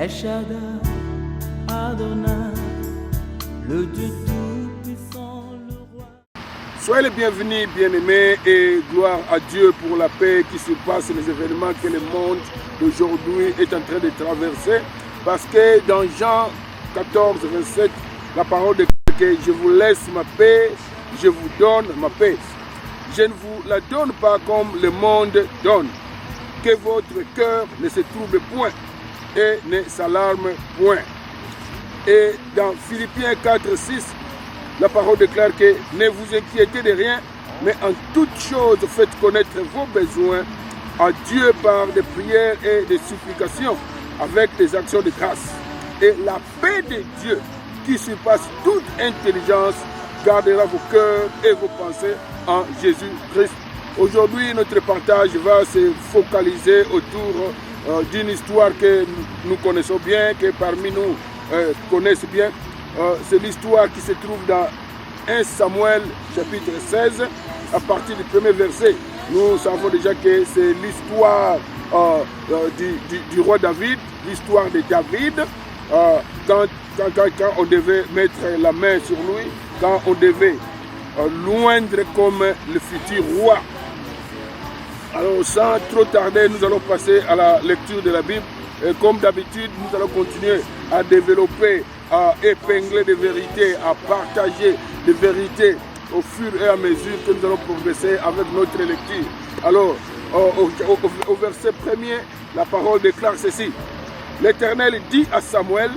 El Shaddai, Adonai, le Dieu tout-puissant, le roi. Soyez les bienvenus, bien-aimés, et gloire à Dieu pour la paix qui surpasse les événements que le monde d'aujourd'hui est en train de traverser. Parce que dans Jean 14, 27, la parole de que je vous laisse ma paix, je vous donne ma paix. Je ne vous la donne pas comme le monde donne. Que votre cœur ne se trouble point et ne s'alarme point. Et dans Philippiens 4, 6, la parole déclare que ne vous inquiétez de rien, mais en toutes choses faites connaître vos besoins à Dieu par des prières et des supplications avec des actions de grâce. Et la paix de Dieu qui surpasse toute intelligence gardera vos cœurs et vos pensées en Jésus-Christ. Aujourd'hui, notre partage va se focaliser autour d'une histoire que nous connaissons bien, que parmi nous connaissent bien. C'est l'histoire qui se trouve dans 1 Samuel chapitre 16, à partir du premier verset. Nous savons déjà que c'est l'histoire du roi David, l'histoire de David, quand on devait mettre la main sur lui, quand on devait loindre comme le futur roi. Alors sans trop tarder, nous allons passer à la lecture de la Bible. Et comme d'habitude, nous allons continuer à développer, à épingler des vérités, à partager des vérités au fur et à mesure que nous allons progresser avec notre lecture. Alors, au verset premier, la parole déclare ceci. L'Éternel dit à Samuel,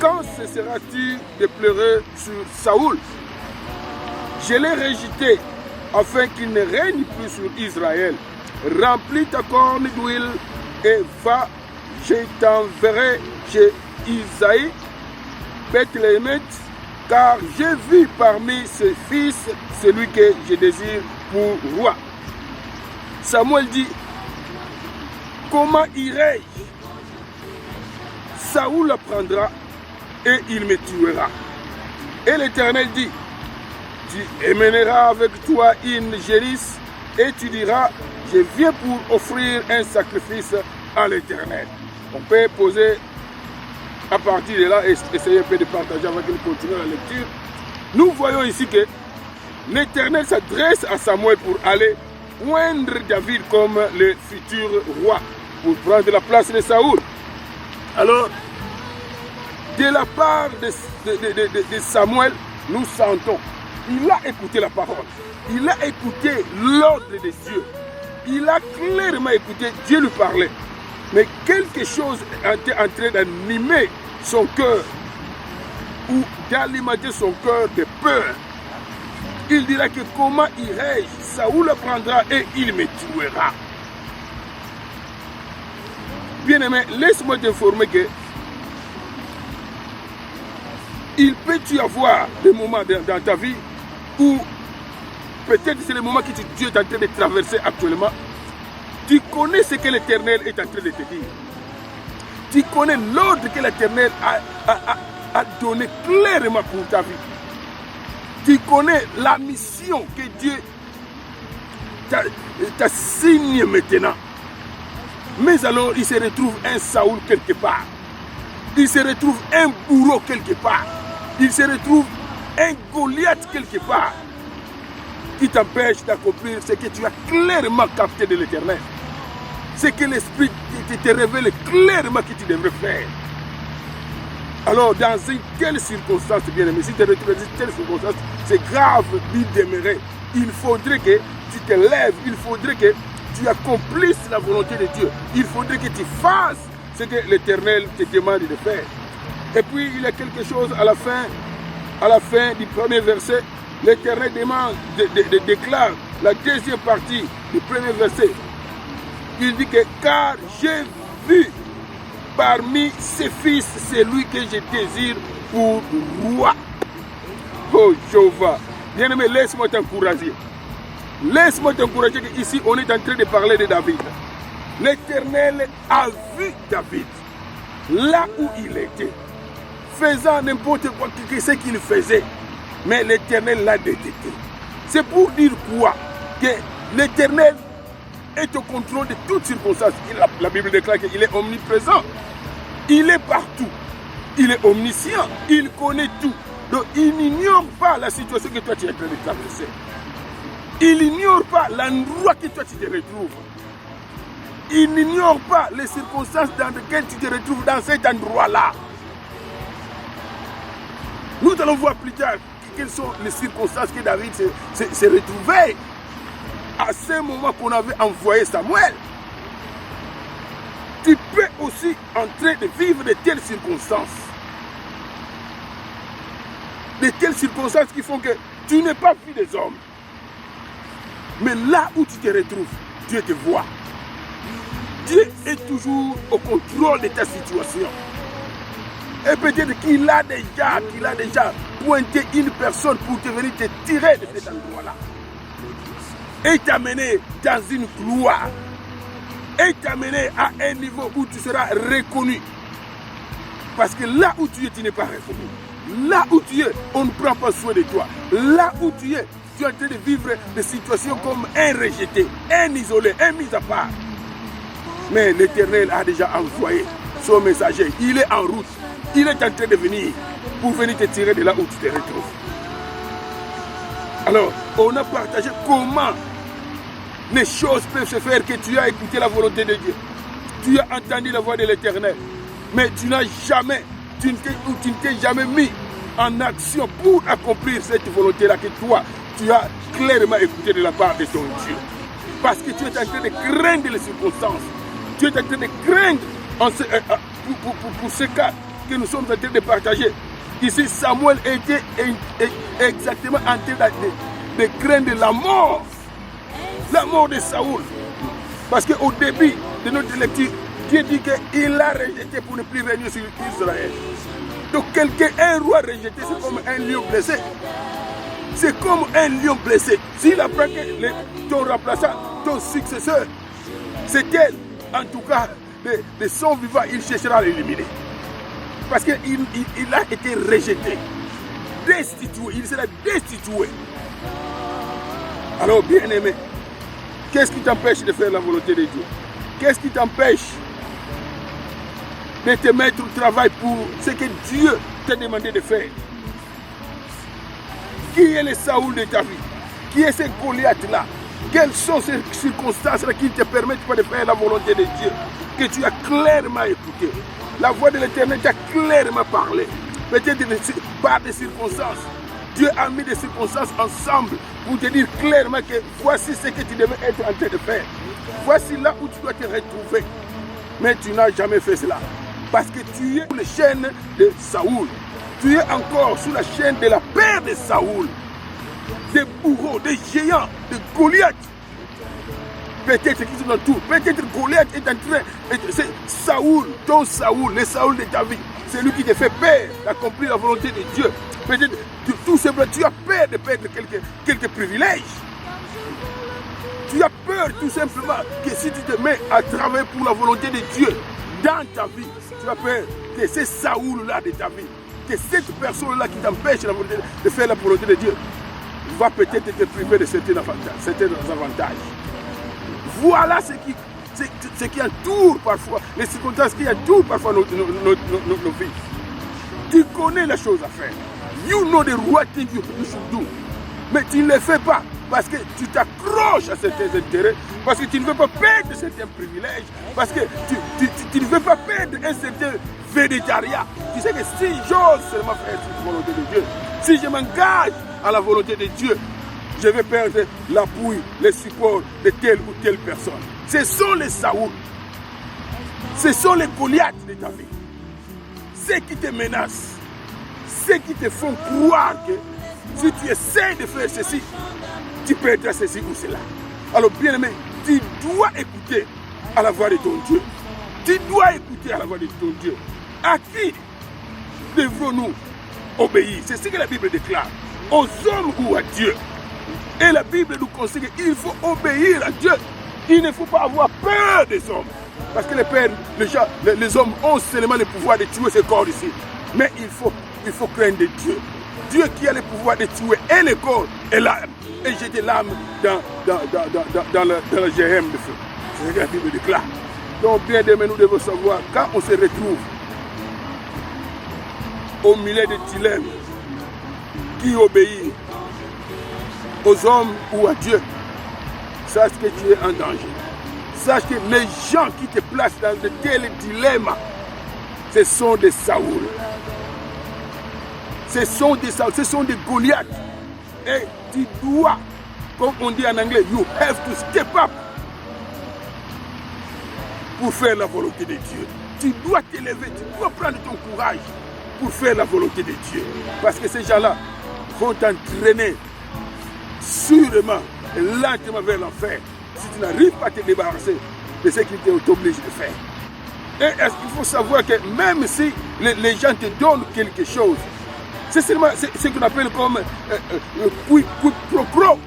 quand cesseras-tu de pleurer sur Saoul? Je l'ai rejeté afin qu'il ne règne plus sur Israël. Remplis ta corne d'huile et va, je t'enverrai chez Isaïe, Bethléemite, car j'ai vu parmi ses fils celui que je désire pour roi. Samuel dit, comment irai-je? Saoul l'apprendra et il me tuera. Et l'Éternel dit, tu emmèneras avec toi une génisse et tu diras, je viens pour offrir un sacrifice à l'Éternel. On peut poser à partir de là et essayer un peu de partager avant qu'il continue la lecture. Nous voyons ici que l'Éternel s'adresse à Samuel pour aller oindre David comme le futur roi, pour prendre la place de Saoul. Alors, de la part de Samuel, nous sentons, il a écouté la parole, il a écouté l'ordre de Dieu, il a clairement écouté, Dieu lui parlait. Mais quelque chose était en train d'animer son cœur, ou d'alimenter son cœur de peur. Il dira que comment irai-je? Saoul le prendra et il me tuera. Bien-aimé, laisse-moi t'informer que il peut y avoir des moments dans ta vie où peut-être c'est le moment que Dieu est en train de traverser actuellement. Tu connais ce que l'Éternel est en train de te dire. Tu connais l'ordre que l'Éternel a donné clairement pour ta vie. Tu connais la mission que Dieu t'assigne maintenant. Mais alors il se retrouve un Saoul quelque part. Il se retrouve un bourreau quelque part. Il se retrouve un Goliath quelque part qui t'empêche d'accomplir ce que tu as clairement capté de l'Éternel. Ce que l'Esprit te révèle clairement que tu devrais faire. Alors, dans une telle circonstance, bien aimé, si tu te retrouves dans une telle circonstance, c'est grave d'y demeurer. Il faudrait que tu te lèves, il faudrait que tu accomplisses la volonté de Dieu. Il faudrait que tu fasses ce que l'Éternel te demande de faire. Et puis, il y a quelque chose à la fin du premier verset. L'Éternel déclare la deuxième partie du premier verset. Il dit que car j'ai vu parmi ses fils celui que je désire pour roi. Oh Jéhovah, bien-aimé, laisse-moi t'encourager. Laisse-moi t'encourager qu'ici on est en train de parler de David. L'Éternel a vu David là où il était, faisant n'importe quoi que ce qu'il faisait. Mais l'Éternel l'a détecté. C'est pour dire quoi? Que l'Éternel est au contrôle de toutes circonstances. La Bible déclare qu'il est omniprésent. Il est partout. Il est omniscient. Il connaît tout. Donc il n'ignore pas la situation que toi tu es en train de traverser. Il n'ignore pas l'endroit que toi tu te retrouves. Il n'ignore pas les circonstances dans lesquelles tu te retrouves dans cet endroit-là. Nous allons voir plus tard quelles sont les circonstances que David s'est retrouvé à ce moment qu'on avait envoyé Samuel. Tu peux aussi en train de vivre de telles circonstances. De telles circonstances qui font que tu n'es pas vu des hommes. Mais là où tu te retrouves, Dieu te voit. Dieu est toujours au contrôle de ta situation. Et peut-être qu'il a déjà pointé une personne pour te venir te tirer de cet endroit-là. Et t'amener dans une gloire. Et t'amener à un niveau où tu seras reconnu. Parce que là où tu es, tu n'es pas reconnu. Là où tu es, on ne prend pas soin de toi. Là où tu es en train de vivre des situations comme un rejeté, un isolé, un mis à part. Mais l'Éternel a déjà envoyé son messager. Il est en route. Il est en train de venir pour venir te tirer de là où tu te retrouves. Alors, on a partagé comment les choses peuvent se faire, que tu as écouté la volonté de Dieu. Tu as entendu la voix de l'Éternel. Mais tu ne t'es jamais mis en action pour accomplir cette volonté-là que toi, tu as clairement écouté de la part de ton Dieu. Parce que tu es en train de craindre les circonstances. Tu es en train de craindre pour ce cas que nous sommes en train de partager. Ici, Samuel était exactement en train de craindre la mort de Saoul. Parce qu'au début de notre lecture, Dieu dit qu'il l'a rejeté pour ne plus régner sur Israël. Donc un roi rejeté, c'est comme un lion blessé. C'est comme un lion blessé. S'il apprend que ton remplaçant, ton successeur, c'est elle, en tout cas, de son vivant, il cherchera à l'éliminer. Parce qu'il a été rejeté, destitué, il sera destitué. Alors, bien aimé, qu'est-ce qui t'empêche de faire la volonté de Dieu? Qu'est-ce qui t'empêche de te mettre au travail pour ce que Dieu t'a demandé de faire? Qui est le Saoul de ta vie? Qui est ce Goliath-là? Quelles sont ces circonstances-là qui ne te permettent pas de faire la volonté de Dieu? Que tu as clairement écouté. La voix de l'Éternel t'a clairement parlé. Peut-être par des circonstances. Dieu a mis des circonstances ensemble pour te dire clairement que voici ce que tu devais être en train de faire. Voici là où tu dois te retrouver. Mais tu n'as jamais fait cela. Parce que tu es sous les chaînes de Saoul. Tu es encore sous la chaîne de la paix de Saoul. Des bourreaux, des géants, des Goliath. Peut-être qu'ils sont dans tout. Peut-être Goliath est en train. C'est Saoul, ton Saoul, le Saoul de ta vie. C'est lui qui te fait peur d'accomplir la volonté de Dieu. Peut-être tout simplement, tu as peur de perdre quelques privilèges. Tu as peur tout simplement que si tu te mets à travailler pour la volonté de Dieu dans ta vie, tu as peur que c'est Saoul-là de ta vie, que cette personne-là qui t'empêche de faire la volonté de Dieu va peut-être te priver de certains avantages. Voilà ce qui entoure parfois, les circonstances qui entourent parfois nos vies. Tu connais les choses à faire. You know the right thing you should do. Mais tu ne le fais pas parce que tu t'accroches à certains intérêts, parce que tu ne veux pas perdre certains privilèges, parce que tu ne veux pas perdre un certain végétariat. Tu sais que si j'ose seulement faire cette volonté de Dieu, si je m'engage à la volonté de Dieu, je vais perdre l'appui, le support de telle ou telle personne. Ce sont les Saoul. Ce sont les Goliath de ta vie. Ceux qui te menacent. Ceux qui te font croire que si tu essaies de faire ceci, tu perdras ceci ou cela. Alors bien aimé, tu dois écouter à la voix de ton Dieu. Tu dois écouter à la voix de ton Dieu. À qui devrons-nous obéir? C'est ce que la Bible déclare. Aux hommes ou à Dieu? Et la Bible nous conseille qu'il faut obéir à Dieu. Il ne faut pas avoir peur des hommes. Parce que les hommes ont seulement le pouvoir de tuer ce corps ici. Mais il faut craindre Dieu. Dieu qui a le pouvoir de tuer et le corps et l'âme. Et jeter l'âme dans le GM de feu. C'est ce que la Bible déclare. Donc bien demain, nous devons savoir, quand on se retrouve au milieu des dilemmes, qui obéit aux hommes ou à Dieu, sache que tu es en danger. Sache que les gens qui te placent dans de tels dilemmes, ce sont des Saoul. Ce sont des Saoul, ce sont des Goliaths. Et tu dois, comme on dit en anglais, you have to step up pour faire la volonté de Dieu. Tu dois t'élever, tu dois prendre ton courage pour faire la volonté de Dieu. Parce que ces gens-là vont t'entraîner sûrement et lentement vers l'enfer si tu n'arrives pas à te débarrasser de ce qu'ils t'obligent de faire. Et il faut savoir que même si les gens te donnent quelque chose, c'est seulement ce qu'on appelle comme quid pro quo.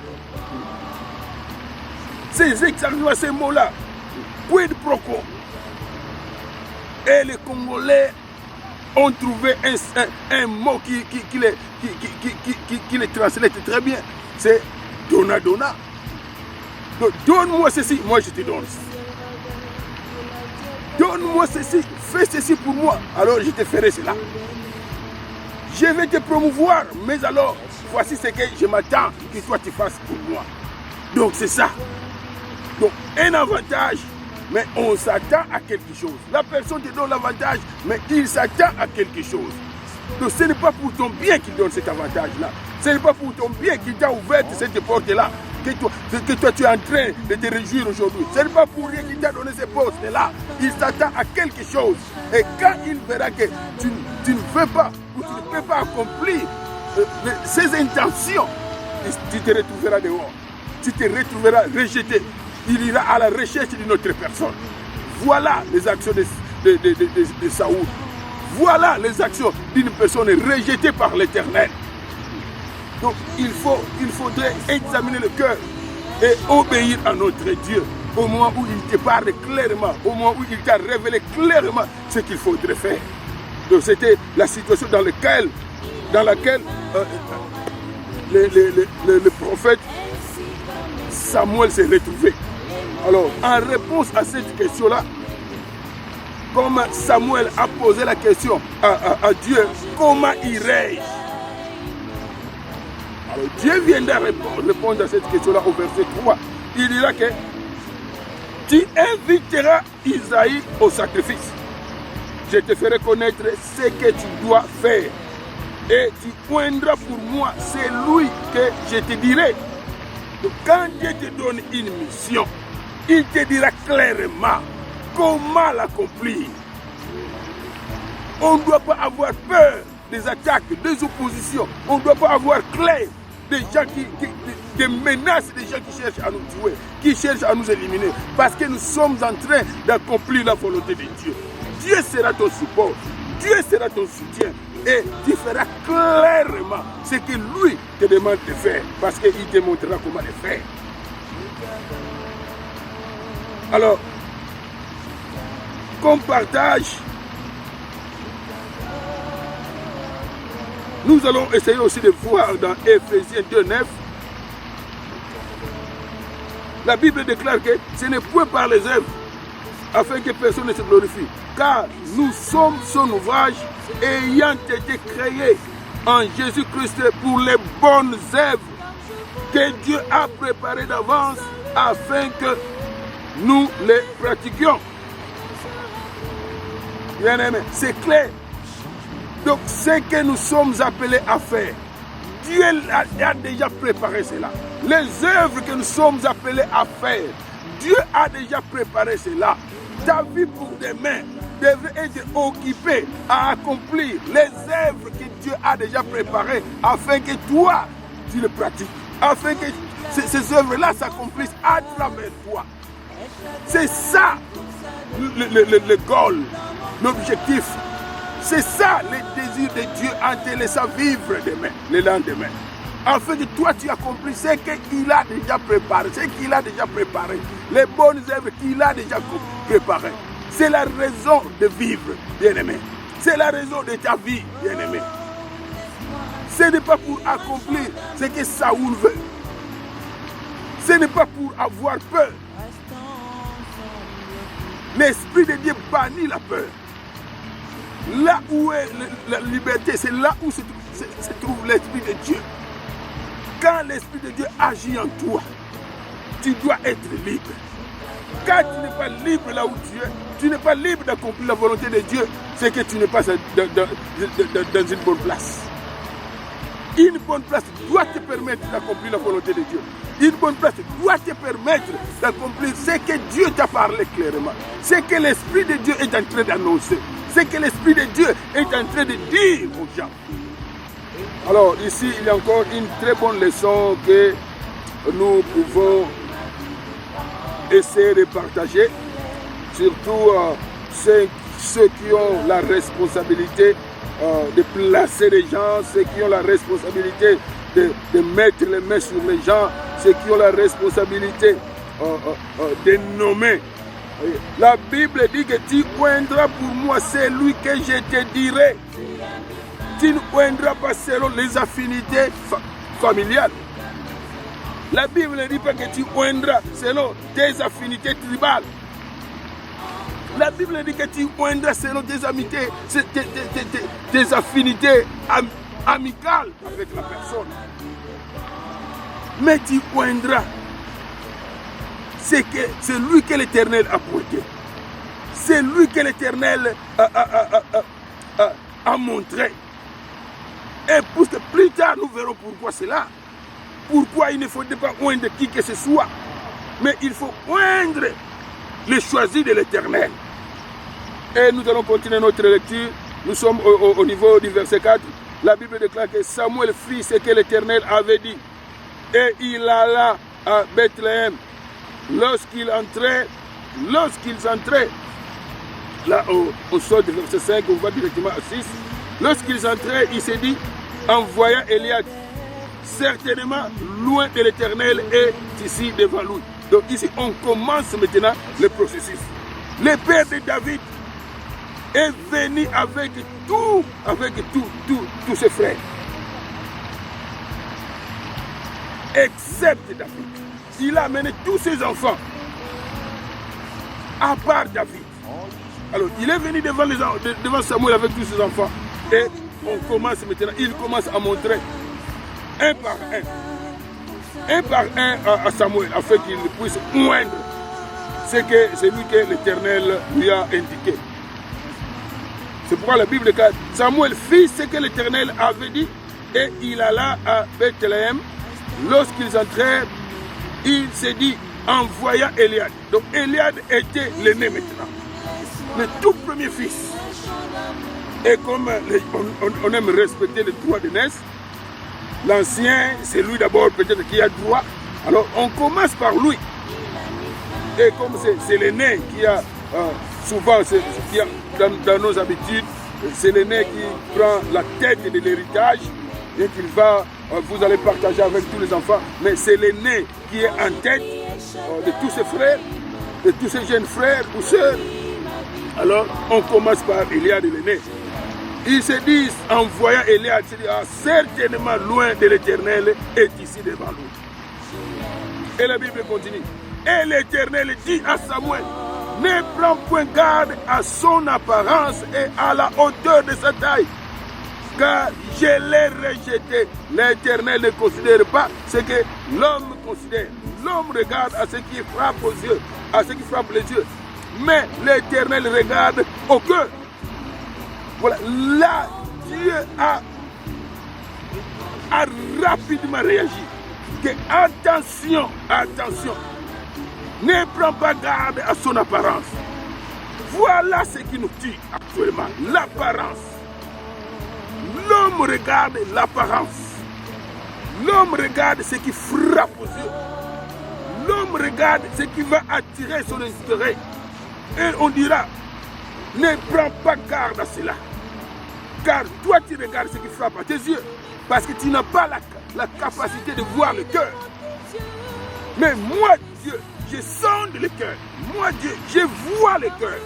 C'est exactement ces mots-là. Quid pro quo. Et les Congolais ont trouvé un mot qui les translate très bien. C'est donna donna. Donc, donne-moi ceci, moi je te donne. Donne-moi ceci, fais ceci pour moi, alors je te ferai cela. Je vais te promouvoir, mais alors, voici ce que je m'attends que toi tu fasses pour moi. Donc c'est ça. Donc un avantage, mais on s'attend à quelque chose. La personne te donne l'avantage, mais il s'attend à quelque chose. Donc ce n'est pas pour ton bien qu'il donne cet avantage-là. Ce n'est pas pour ton bien qu'il t'a ouvert cette porte-là. Que toi tu es en train de te réjouir aujourd'hui. Ce n'est pas pour rien qu'il t'a donné ces postes-là. Il s'attend à quelque chose. Et quand il verra que tu ne veux pas ou tu ne peux pas accomplir ses intentions, tu te retrouveras dehors. Tu te retrouveras rejeté. Il ira à la recherche d'une autre personne. Voilà les actions de Saoul. Voilà les actions d'une personne rejetée par l'Éternel. Donc il faudrait examiner le cœur et obéir à notre Dieu au moment où il te parle clairement, au moment où il t'a révélé clairement ce qu'il faudrait faire. Donc c'était la situation dans laquelle le prophète Samuel s'est retrouvé. Alors, en réponse à cette question-là, comme Samuel a posé la question à Dieu, comment irais-je? Alors Dieu viendra répondre à cette question-là au verset 3. Il dira que tu inviteras Isaïe au sacrifice. Je te ferai connaître ce que tu dois faire. Et tu poindras pour moi celui que je te dirai. Donc quand Dieu te donne une mission, il te dira clairement comment l'accomplir. On ne doit pas avoir peur des attaques, des oppositions. On ne doit pas avoir crainte des gens des menaces, des gens qui cherchent à nous tuer, qui cherchent à nous éliminer. Parce que nous sommes en train d'accomplir la volonté de Dieu. Dieu sera ton support. Dieu sera ton soutien. Et tu feras clairement ce que lui te demande de faire. Parce qu'il te montrera comment le faire. Alors, comme partage, nous allons essayer aussi de voir dans Ephésiens 2:9. La Bible déclare que ce n'est point par les œuvres, afin que personne ne se glorifie. Car nous sommes son ouvrage, ayant été créés en Jésus-Christ pour les bonnes œuvres que Dieu a préparées d'avance afin que nous les pratiquions. Bien aimé, c'est clair. Donc, ce que nous sommes appelés à faire, Dieu a déjà préparé cela. Les œuvres que nous sommes appelés à faire, Dieu a déjà préparé cela. Ta vie pour demain devrait être occupée à accomplir les œuvres que Dieu a déjà préparées afin que toi, tu les pratiques. Afin que ces œuvres-là s'accomplissent à travers toi. C'est ça le goal, l'objectif. C'est ça le désir de Dieu en te laissant vivre demain, le lendemain. Afin que toi tu accomplisses ce qu'il a déjà préparé, les bonnes œuvres qu'il a déjà préparées. C'est la raison de vivre, bien-aimé. C'est la raison de ta vie, bien-aimé. Ce n'est pas pour accomplir ce que Saoul veut. Ce n'est pas pour avoir peur. L'Esprit de Dieu bannit la peur. Là où est la liberté, c'est là où se trouve l'Esprit de Dieu. Quand l'Esprit de Dieu agit en toi, tu dois être libre. Quand tu n'es pas libre là où tu es, tu n'es pas libre d'accomplir la volonté de Dieu, c'est que tu n'es pas dans une bonne place. Une bonne place doit te permettre d'accomplir la volonté de Dieu. Une bonne place doit te permettre d'accomplir ce que Dieu t'a parlé clairement. Ce que l'Esprit de Dieu est en train d'annoncer. Ce que l'Esprit de Dieu est en train de dire aux gens. Alors ici, il y a encore une très bonne leçon que nous pouvons essayer de partager. Surtout ceux qui ont la responsabilité de placer les gens, ceux qui ont la responsabilité de mettre les mains sur les gens, ceux qui ont la responsabilité de nommer. La Bible dit que tu oindras pour moi celui que je te dirai. Tu ne oindras pas selon les affinités familiales. La Bible ne dit pas que tu oindras selon tes affinités tribales. La Bible dit que tu oindras selon tes amitiés, tes affinités amicales avec la personne. Mais tu oindras c'est lui que l'Éternel a pointé. C'est lui que l'Éternel a montré. Et pour que plus tard nous verrons pourquoi cela. Pourquoi il ne faudrait pas oindre qui que ce soit. Mais il faut oindre les choisis de l'Éternel. Et nous allons continuer notre lecture. Nous sommes au niveau du verset 4. La Bible déclare que Samuel fit ce que l'Éternel avait dit. Et il alla à Bethléem. Lorsqu'ils entraient, là on sort du verset 5, on va directement à 6. Lorsqu'ils entraient, il s'est dit, en voyant Eliab, certainement loin de l'Éternel est ici devant lui. Donc ici on commence maintenant le processus. Le père de David est venu avec tous ses frères, excepté David. Il a amené tous ses enfants, à part David. Alors, il est venu devant Samuel avec tous ses enfants. Et on commence maintenant, il commence à montrer un par un à Samuel, afin qu'il puisse oindre celui que l'Éternel lui a indiqué. C'est pourquoi la Bible dit que Samuel fit ce que l'Éternel avait dit, et il alla à Bethléem. Lorsqu'ils entrèrent, il s'est dit, en voyant Eliab. Donc Eliab était l'aîné maintenant, le tout premier fils. Et comme on aime respecter le droit de naissance, l'ancien, c'est lui d'abord peut-être qui a droit. Alors on commence par lui. Et comme c'est l'aîné qui a souvent, qui a, dans nos habitudes, c'est l'aîné qui prend la tête de l'héritage. Et qu'il va, vous allez partager avec tous les enfants. Mais c'est l'aîné qui est en tête de tous ses frères, de tous ses jeunes frères ou sœurs. Alors, on commence par Eliab l'aîné. Il se dit, en voyant Eliab, il se dit, certainement loin de l'Éternel est ici devant nous. Et la Bible continue. Et l'Éternel dit à Samuel, ne prends point garde à son apparence et à la hauteur de sa taille, car je l'ai rejeté. L'Éternel ne considère pas ce que l'homme considère. L'homme regarde à ce qui frappe aux yeux, à ce qui frappe les yeux. Mais l'Éternel regarde au cœur. Voilà, là, Dieu a rapidement réagi. Que attention, ne prends pas garde à son apparence. Voilà ce qui nous tue actuellement, l'apparence. L'homme regarde l'apparence. L'homme regarde ce qui frappe aux yeux. L'homme regarde ce qui va attirer son intérêt. Et on dira, ne prends pas garde à cela. Car toi tu regardes ce qui frappe à tes yeux. Parce que tu n'as pas la capacité de voir le cœur. Mais moi Dieu, je sonde le cœur. Moi Dieu, je vois le cœur.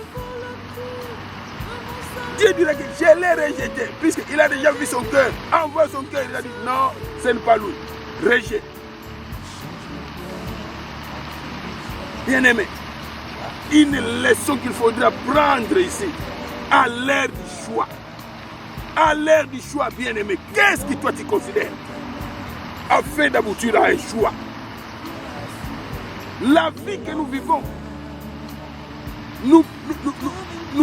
Dieu dirait que je l'ai rejeté, puisqu'il a déjà vu son cœur. En voyant son cœur, il a dit non, ce n'est pas lui. Rejette. Bien-aimé, une leçon qu'il faudra prendre ici, à l'ère du choix. À l'ère du choix, bien-aimé, qu'est-ce que toi tu considères afin d'aboutir à un choix? La vie que nous vivons, nous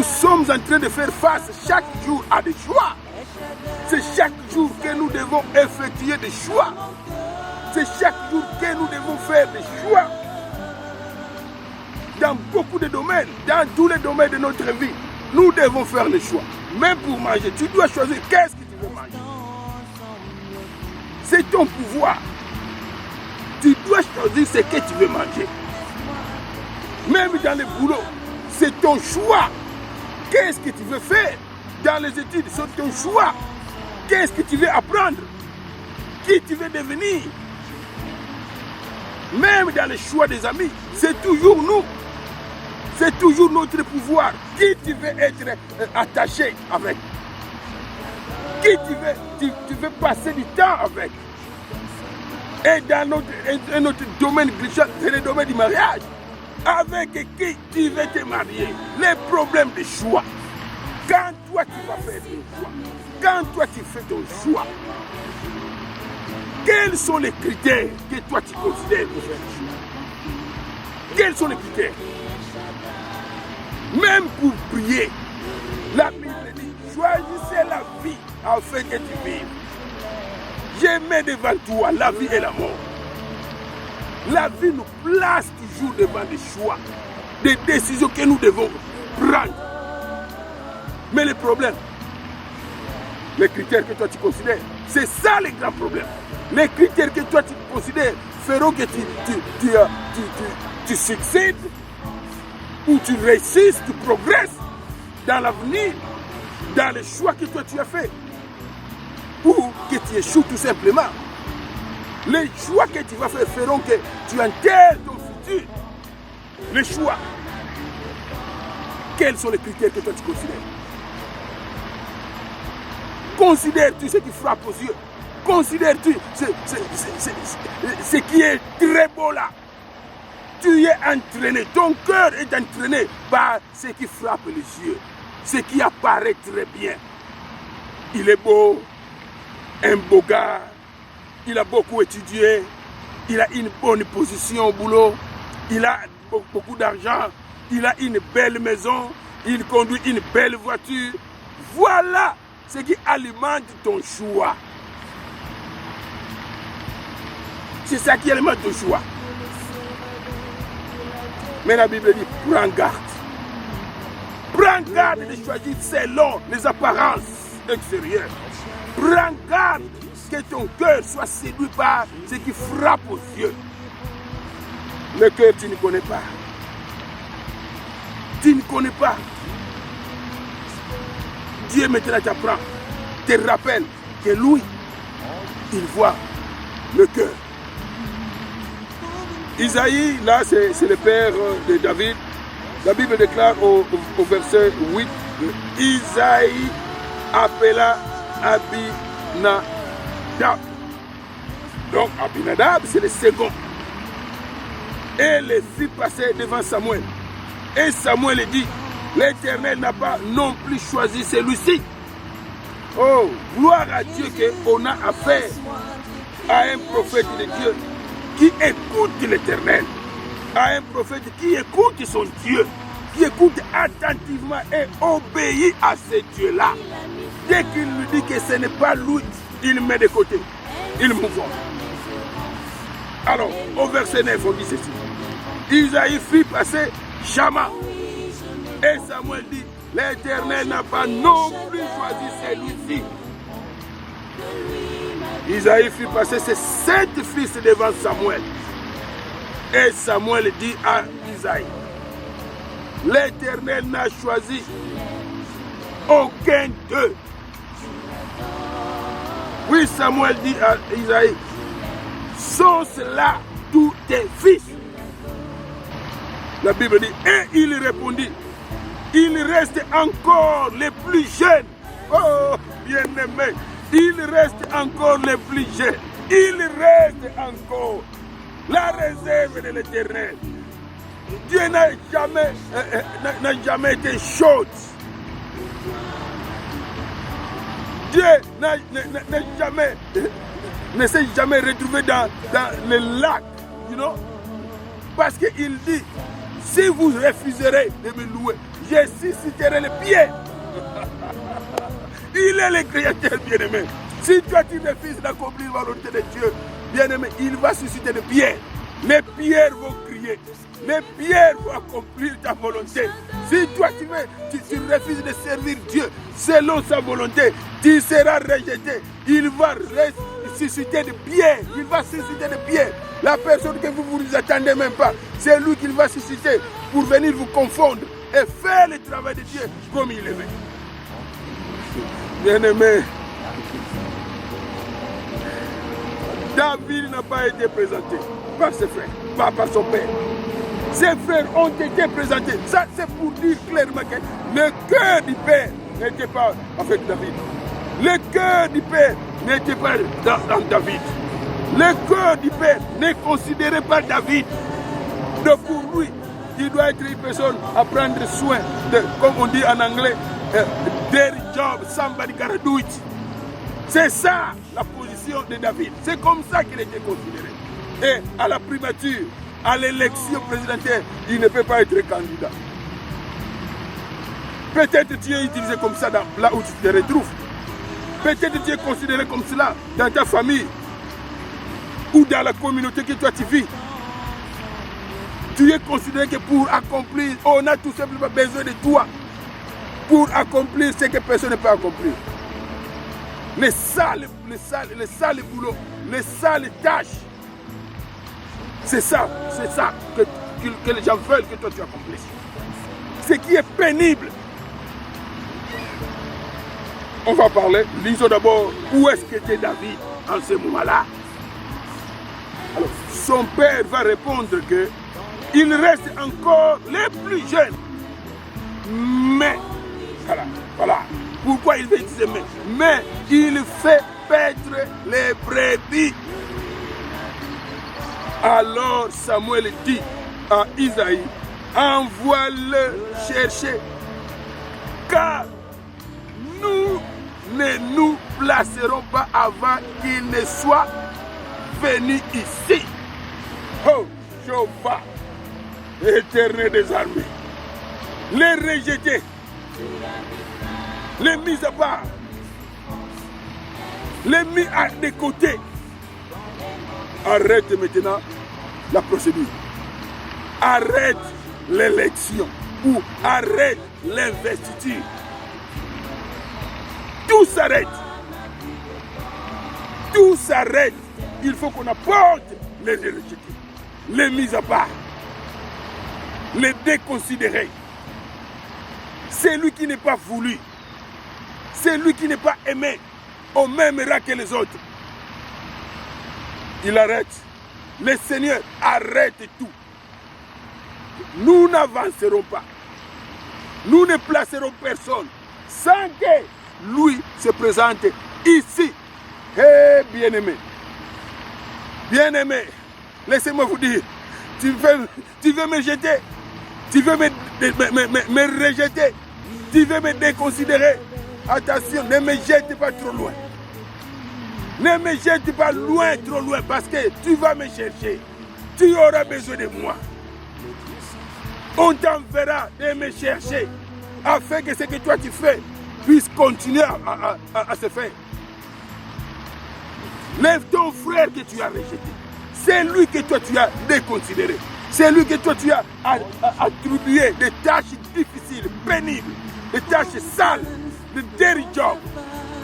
sommes en train de faire face chaque jour à des choix. C'est chaque jour que nous devons effectuer des choix. C'est chaque jour que nous devons faire des choix. Dans beaucoup de domaines, dans tous les domaines de notre vie, nous devons faire des choix. Même pour manger, tu dois choisir qu'est-ce que tu veux manger. C'est ton pouvoir. Tu dois choisir ce que tu veux manger. Même dans le boulot, c'est ton choix. Qu'est-ce que tu veux faire? Dans les études, c'est ton choix. Qu'est-ce que tu veux apprendre? Qui tu veux devenir? Même dans le choix des amis, c'est toujours nous. C'est toujours notre pouvoir. Qui tu veux être attaché avec? Qui tu veux passer du temps avec? Et dans notre domaine crucial, c'est le domaine du mariage. Avec qui tu veux te marier? Les problèmes de choix. Quand toi tu vas faire ton choix, quand toi tu fais ton choix, quels sont les critères que toi tu considères pour faire le choix? Quels sont les critères? Même pour prier, la Bible dit, choisissez la vie afin que tu vives. Je mets devant toi la vie et la mort. La vie nous place toujours devant des choix, des décisions que nous devons prendre. Mais le problème, les critères que toi tu considères, c'est ça le grand problème. Les critères que toi tu considères feront que tu succèdes, ou tu réussisses, tu progresses dans l'avenir, dans les choix que toi tu as fait, ou que tu échoues tout simplement. Les choix que tu vas faire feront que tu enterres ton futur. Les choix. Quels sont les critères que toi tu considères? Considères-tu ce qui frappe aux yeux? Considères-tu ce qui est très beau là? Tu es entraîné, ton cœur est entraîné par ce qui frappe les yeux, ce qui apparaît très bien. Il est beau, un beau gars, il a beaucoup étudié, il a une bonne position au boulot, il a beaucoup d'argent, il a une belle maison, il conduit une belle voiture. Voilà ce qui alimente ton choix. C'est ça qui alimente ton choix. Mais la Bible dit, prends garde. Prends garde de choisir selon les apparences extérieures. Prends garde que ton cœur soit séduit par ce qui frappe aux yeux. Le cœur, tu ne connais pas. Tu ne connais pas. Dieu maintenant t'apprend, te rappelle que lui, il voit le cœur. Isaïe, là c'est le père de David. La Bible déclare au verset 8 que Isaïe appela Abinadab. Donc Abinadab c'est le second. Et les fit passer devant Samuel. Et Samuel dit, l'Éternel n'a pas non plus choisi celui-ci. Oh, gloire à Dieu qu'on a affaire à un prophète de Dieu qui écoute l'Éternel, à un prophète qui écoute son Dieu, qui écoute attentivement et obéit à ce Dieu-là. Dès qu'il lui dit que ce n'est pas lui, il met de côté, il move on. Alors, au verset 9, on dit ceci. Isaïe fit passer Shama. Et Samuel dit, l'Éternel n'a pas non plus choisi celui-ci. Isaïe fit passer ses 7 fils devant Samuel. Et Samuel dit à Isaïe, l'Éternel n'a choisi aucun d'eux. Oui, Samuel dit à Isaïe, sont cela tous tes fils? La Bible dit, et il répondit, il reste encore les plus jeunes. Oh, bien-aimé, il reste encore les plus jeunes. Il reste encore la réserve de l'Éternel. Dieu n'a jamais été chaude. Dieu ne s'est jamais retrouvé dans le lac, you know? Parce qu'il dit, si vous refuserez de me louer, je susciterai les pieds. Il est le Créateur, bien-aimé. Si toi tu refuses d'accomplir la volonté de Dieu, bien-aimé, il va susciter des pierres. Les pierres vont crier. Les pierres vont accomplir ta volonté. Si toi tu refuses de servir Dieu selon sa volonté, tu seras rejeté. Il va susciter des pierres. Il va susciter des pierres. La personne que vous ne vous attendez même pas, c'est lui qu'il va susciter pour venir vous confondre et faire le travail de Dieu comme il aimait. Bien-aimé, David n'a pas été présenté par ses frères, pas par son père. Ses frères ont été présentés. Ça, c'est pour dire clairement que le cœur du père n'était pas avec David. Le cœur du père n'était pas dans David. Le cœur du père ne considérait pas David. Donc pour lui, il doit être une personne à prendre soin de, comme on dit en anglais, their job, somebody gotta do it. C'est ça la position de David. C'est comme ça qu'il était considéré. Et à la primature, à l'élection présidentielle, il ne peut pas être candidat. Peut-être tu es utilisé comme ça là où tu te retrouves. Peut-être tu es considéré comme cela dans ta famille ou dans la communauté que toi tu vis. Tu es considéré que pour accomplir, on a tout simplement besoin de toi pour accomplir ce que personne ne peut accomplir. Les sales boulots, les sales tâches. C'est ça que les gens veulent que toi tu accomplisses. Ce qui est pénible. On va parler, lisons d'abord où est-ce qu'était David en ce moment-là. Alors, son père va répondre que il reste encore les plus jeunes. Mais, voilà. Pourquoi il veut utiliser mais il fait paître les brebis. Alors Samuel dit à Isaïe, envoie-le chercher, car nous ne nous placerons pas avant qu'il ne soit venu ici. Oh, Jéhovah, Éternel des armées, les rejeter, les mis à part, les mis à des côtés. Arrête maintenant la procédure. Arrête l'élection ou arrête l'investiture. Tout s'arrête. Tout s'arrête. Il faut qu'on apporte les rejetés, les mis à part, les déconsidérés. C'est lui qui n'est pas voulu. C'est lui qui n'est pas aimé au même rang que les autres. Il arrête. Le Seigneur arrête tout. Nous n'avancerons pas. Nous ne placerons personne sans que lui se présente ici. Hé, bien-aimé. Bien-aimé, laissez-moi vous dire, tu veux me jeter, tu veux me rejeter, tu veux me déconsidérer. Attention, ne me jette pas trop loin. Ne me jette pas loin, trop loin, parce que tu vas me chercher. Tu auras besoin de moi. On t'enverra de me chercher, afin que ce que toi tu fais puisse continuer à se faire. Lève ton frère que tu as rejeté. C'est lui que toi tu as déconsidéré. C'est lui que toi tu as attribué des tâches difficiles, pénibles, des tâches sales, des dirty jobs.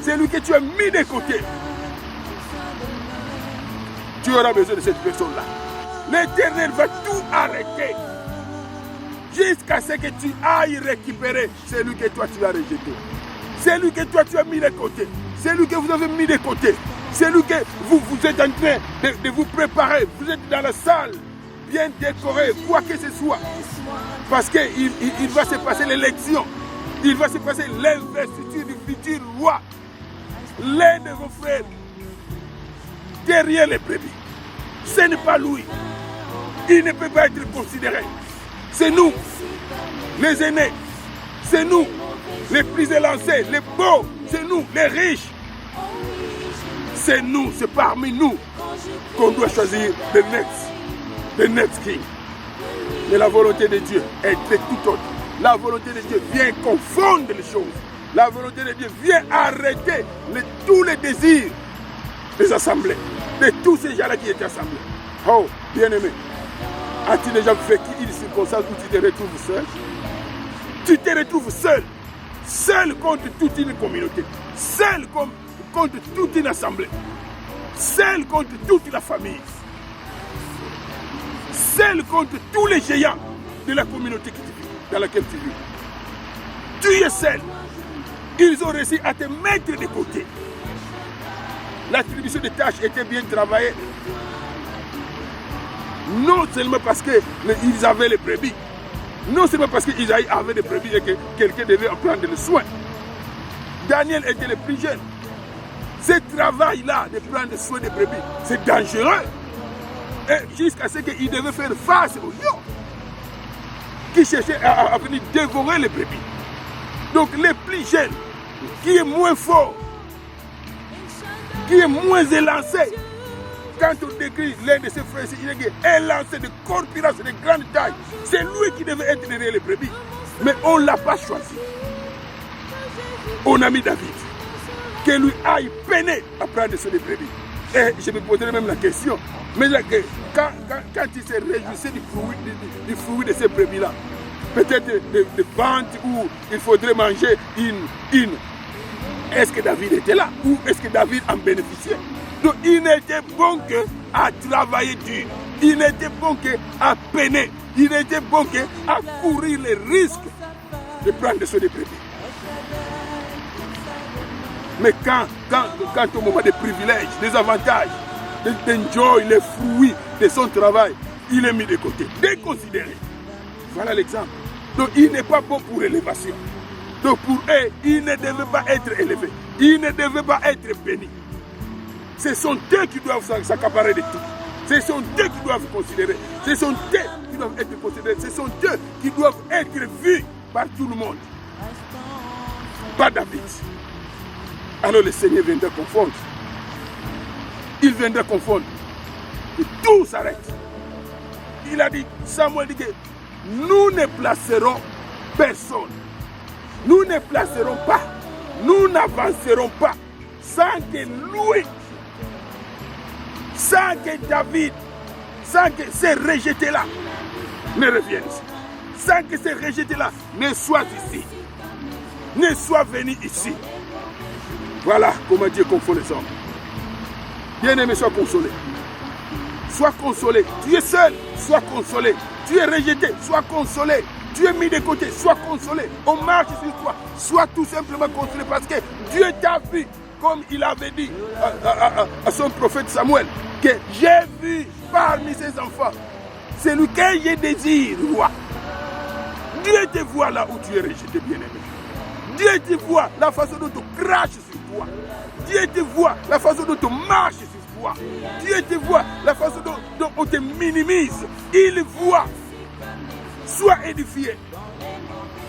C'est lui que tu as mis de côté. Tu auras besoin de cette personne-là. L'Éternel va tout arrêter jusqu'à ce que tu ailles récupérer celui que toi tu as rejeté. Celui que toi tu as mis de côté. Celui que vous avez mis de côté. Celui que vous êtes en train de vous préparer. Vous êtes dans la salle, bien décorée, quoi que ce soit. Parce qu'il va se passer l'élection. Il va se passer l'investiture du futur roi. L'un de vos frères derrière les brebis. Ce n'est pas lui. Il ne peut pas être considéré. C'est nous, les aînés. C'est nous, les plus élancés, les beaux. C'est nous, les riches. C'est nous, c'est parmi nous qu'on doit choisir the next king. Mais la volonté de Dieu est tout autre. La volonté de Dieu vient confondre les choses. La volonté de Dieu vient arrêter tous les désirs des assemblées, de tous ces gens-là qui étaient assemblés. Oh, bien-aimé, as-tu déjà vécu une circonstance où tu te retrouves seul? Tu te retrouves seul, seul contre toute une communauté, seul contre toute une assemblée, seul contre toute la famille, seul contre tous les géants de la communauté dans laquelle tu vis. Tu es seul. Ils ont réussi à te mettre de côté. L'attribution des tâches était bien travaillée. Non seulement parce qu'ils avaient les brebis, non seulement parce qu'ils avaient des brebis et que quelqu'un devait en prendre le soin. Daniel était le plus jeune. Ce travail-là de prendre soin des brebis, c'est dangereux. Et jusqu'à ce qu'il devait faire face aux lions qui cherchaient à venir dévorer les brebis. Donc les plus jeunes, qui est moins fort, qui est moins élancé, quand on décrit l'un de ses frères, il est élancé de corpulence de grande taille. C'est lui qui devait être derrière les brebis. Mais on ne l'a pas choisi. On a mis David, que lui aille peiner à prendre soin des brebis. Et je me poserai même la question, mais quand il s'est réjoui du fruit de ces brebis-là, peut-être de vente où il faudrait manger une. Est-ce que David était là ou est-ce que David en bénéficiait? Donc il n'était bon qu'à travailler dur. Il n'était bon qu'à peiner. Il n'était bon qu'à courir les risques de prendre soin des brebis. Mais quand au moment des privilèges, des avantages, d'enjoy les fruits de son travail, il est mis de côté, déconsidéré. Voilà l'exemple. Donc il n'est pas bon pour l'élévation. Donc pour eux, il ne devait pas être élevé. Il ne devait pas être béni. Ce sont eux qui doivent s'accaparer de tout. Ce sont eux qui doivent considérer. Ce sont eux qui doivent être considérés. Ce sont eux qui doivent être vus par tout le monde. Pas David. Alors le Seigneur viendra confondre. Il viendra confondre. Et tout s'arrête. Il a dit, Samuel dit que nous ne placerons personne. Nous ne placerons pas. Nous n'avancerons pas sans que lui, sans que David, sans que ces rejetés-là ne reviennent ici. Sans que ces rejetés-là ne soient ici. Ne soient venus ici. Voilà comment Dieu confond les hommes. Bien-aimé, sois consolé. Sois consolé. Tu es seul, sois consolé. Tu es rejeté, sois consolé. Tu es mis de côté, sois consolé. On marche sur toi, sois tout simplement consolé parce que Dieu t'a vu, comme il avait dit à son prophète Samuel, que j'ai vu parmi ses enfants celui que je désire, roi. Dieu te voit là où tu es rejeté, bien-aimé. Dieu te voit la façon dont on crache sur toi. Dieu te voit la façon dont on marche sur toi. Dieu te voit la façon dont on te minimise. Il voit. Sois édifié.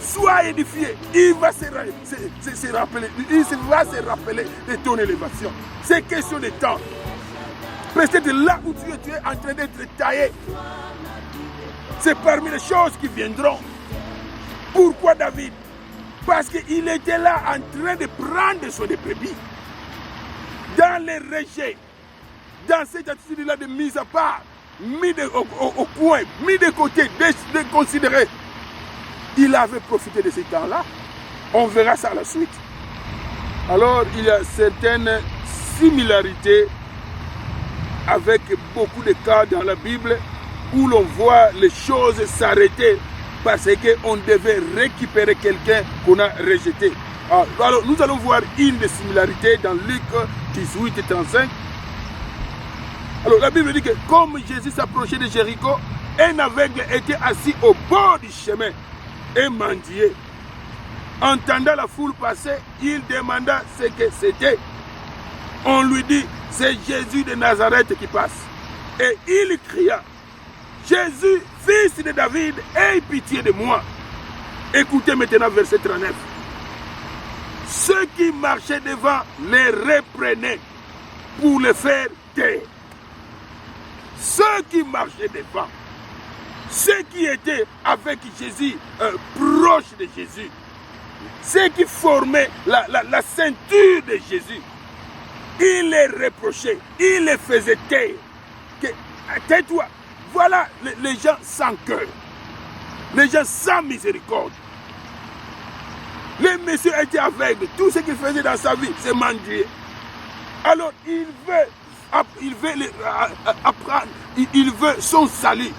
Sois édifié. Il va se rappeler. Il va se rappeler de ton élévation. C'est question de temps. Peut-être là où tu es en train d'être taillé. C'est parmi les choses qui viendront. Pourquoi David? Parce qu'il était là en train de prendre soin des brebis. Dans les rejets, dans cette attitude-là de mise à part, mis au coin, mis de côté, déconsidéré. Il avait profité de ce temps-là. On verra ça à la suite. Alors, il y a certaines similarités avec beaucoup de cas dans la Bible où l'on voit les choses s'arrêter parce qu'on devait récupérer quelqu'un qu'on a rejeté. Alors, nous allons voir une des similarités dans Luc 18 et 35. Alors, la Bible dit que comme Jésus s'approchait de Jéricho, un aveugle était assis au bord du chemin et mendiait. Entendant la foule passer, il demanda ce que c'était. On lui dit, c'est Jésus de Nazareth qui passe. Et il cria, Jésus, fils de David, aie pitié de moi. Écoutez maintenant verset 39. Ceux qui marchaient devant les reprenaient pour les faire taire. Ceux qui marchaient devant, ceux qui étaient avec Jésus, proches de Jésus, ceux qui formaient la ceinture de Jésus, il les reprochait, il les faisait taire. Tais-toi. Voilà les gens sans cœur, les gens sans miséricorde. Les messieurs étaient aveugles, tout ce qu'il faisait dans sa vie, c'est mendier. Alors il veut apprendre, il veut son salut.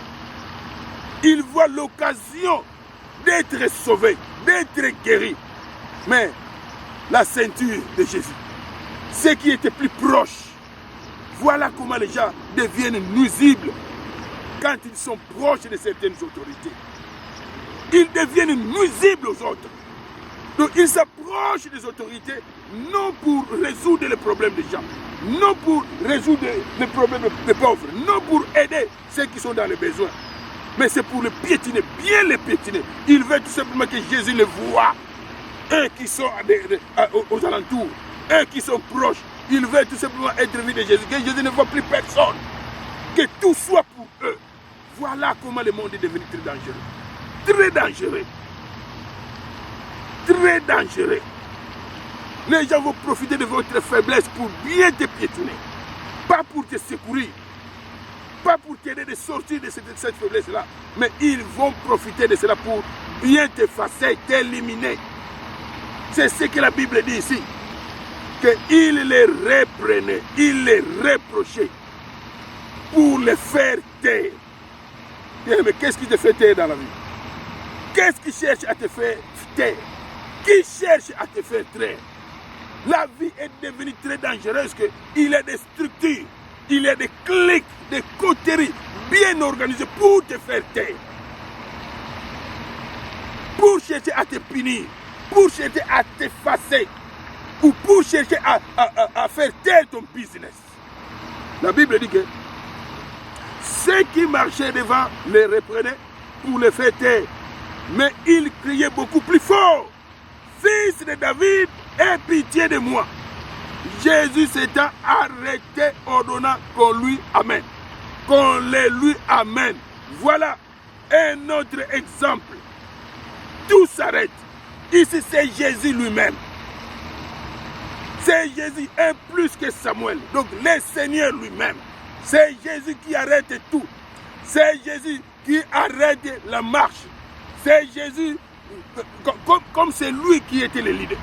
Il voit l'occasion d'être sauvé, d'être guéri. Mais la ceinture de Jésus, ceux qui étaient plus proches, voilà comment les gens deviennent nuisibles quand ils sont proches de certaines autorités. Ils deviennent nuisibles aux autres. Donc ils s'approchent des autorités non pour résoudre les problèmes des gens, non pour résoudre les problèmes des pauvres, non pour aider ceux qui sont dans les besoins, mais c'est pour les piétiner, bien les piétiner. Ils veulent tout simplement que Jésus les voie. Eux qui sont aux alentours, eux qui sont proches, ils veulent tout simplement être vus de Jésus, que Jésus ne voit plus personne, que tout soit pour eux. Voilà comment le monde est devenu très dangereux. Très dangereux. Très dangereux. Les gens vont profiter de votre faiblesse pour bien te piétiner. Pas pour te secourir. Pas pour t'aider de sortir de cette faiblesse-là. Mais ils vont profiter de cela pour bien t'effacer, t'éliminer. C'est ce que la Bible dit ici. Qu'il les reprenait, il les reprochait pour les faire taire. Mais qu'est-ce qui te fait taire dans la vie? Qu'est-ce qui cherche à te faire taire? Qui cherche à te faire taire? La vie est devenue très dangereuse. Il y a des structures, il y a des clics, des coteries bien organisées pour te faire taire. Pour chercher à te punir, pour chercher à t'effacer, ou pour chercher à faire taire ton business. La Bible dit que ceux qui marchaient devant les reprenaient pour les faire taire. Mais ils criaient beaucoup plus fort. Fils de David, aie pitié de moi. Jésus s'étant arrêté, ordonnant qu'on lui amène. Qu'on les lui amène. Voilà un autre exemple. Tout s'arrête. Ici, c'est Jésus lui-même. C'est Jésus un plus que Samuel. Donc, le Seigneur lui-même. C'est Jésus qui arrête tout. C'est Jésus qui arrête la marche. C'est Jésus, comme c'est lui qui était le leader.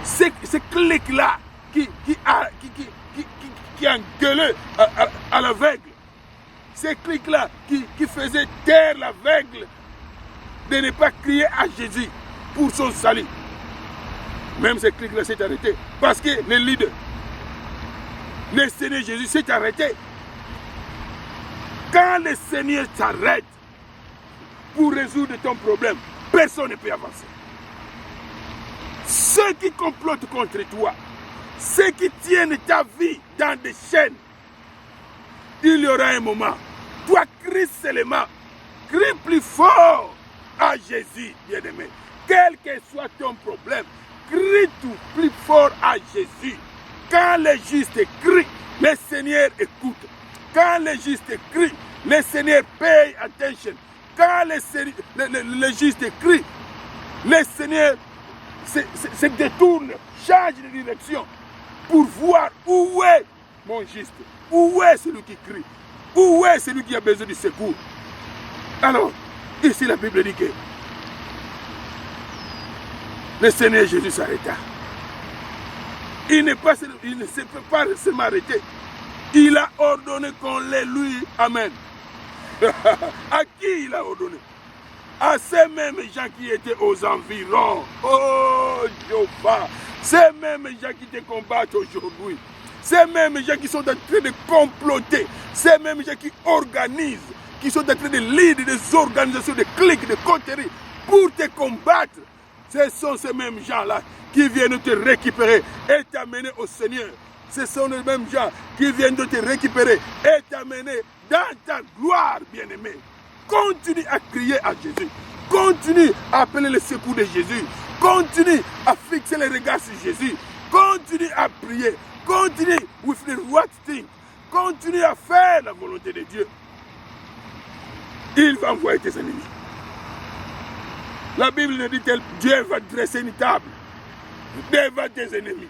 Ce clic-là qui engueulait à l'aveugle. Ce clic-là qui faisait taire l'aveugle de ne pas crier à Jésus pour son salut. Même ce clic-là s'est arrêté. Parce que le leader, le Seigneur Jésus s'est arrêté. Quand le Seigneur s'arrête pour résoudre ton problème, personne ne peut avancer. Ceux qui complotent contre toi, ceux qui tiennent ta vie dans des chaînes, il y aura un moment. Toi, crie seulement, crie plus fort à Jésus, bien-aimé. Quel que soit ton problème, crie tout plus fort à Jésus. Quand le juste crie, le Seigneur écoute. Quand le juste crie, le Seigneur paye attention. Quand le juste crie, le Seigneur se détourne, change de direction pour voir où est mon juste, où est celui qui crie, où est celui qui a besoin de secours. Alors, ici la Bible dit que le Seigneur Jésus s'arrêta. Il ne se peut pas seulement arrêter. Il a ordonné qu'on les lui amène. À qui il a ordonné? À ces mêmes gens qui étaient aux environs. Oh, Jéhovah. Ces mêmes gens qui te combattent aujourd'hui. Ces mêmes gens qui sont en train de comploter. Ces mêmes gens qui organisent, qui sont en train de leader des organisations, de clics, de coteries pour te combattre. Ce sont ces mêmes gens-là qui viennent te récupérer et t'amener au Seigneur. Ce sont les mêmes gens qui viennent de te récupérer et t'amener dans ta gloire, bien-aimé. Continue à crier à Jésus. Continue à appeler le secours de Jésus. Continue à fixer les regards sur Jésus. Continue à prier. Continue with the right thing. Continue à faire la volonté de Dieu. Il va envoyer tes ennemis. La Bible nous dit-elle, Dieu va dresser une table devant tes ennemis.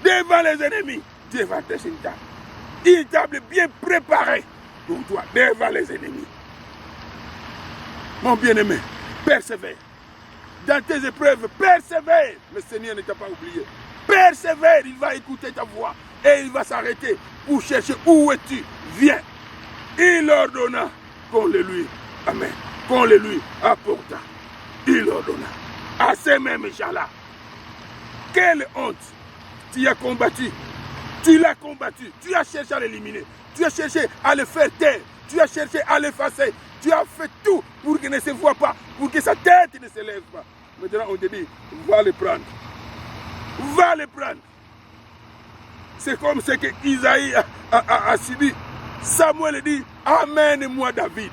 Devant les ennemis, Dieu va dresser une table. Une table bien préparée pour toi, devant les ennemis. Mon bien-aimé, persévère. Dans tes épreuves, persévère. Le Seigneur ne t'a pas oublié. Persévère, il va écouter ta voix et il va s'arrêter pour chercher où es-tu. Viens. Il ordonna qu'on le lui, amen, qu'on le lui apporta. Il ordonna à ces mêmes gens-là. Quelle honte! Tu as combattu. Tu l'as combattu. Tu as cherché à l'éliminer. Tu as cherché à le faire taire. Tu as cherché à l'effacer. Tu as fait tout pour qu'il ne se voie pas, pour que sa tête ne se lève pas. Maintenant, on te dit, va le prendre. Va le prendre. C'est comme ce que Isaïe a subi. Samuel dit, amène-moi David.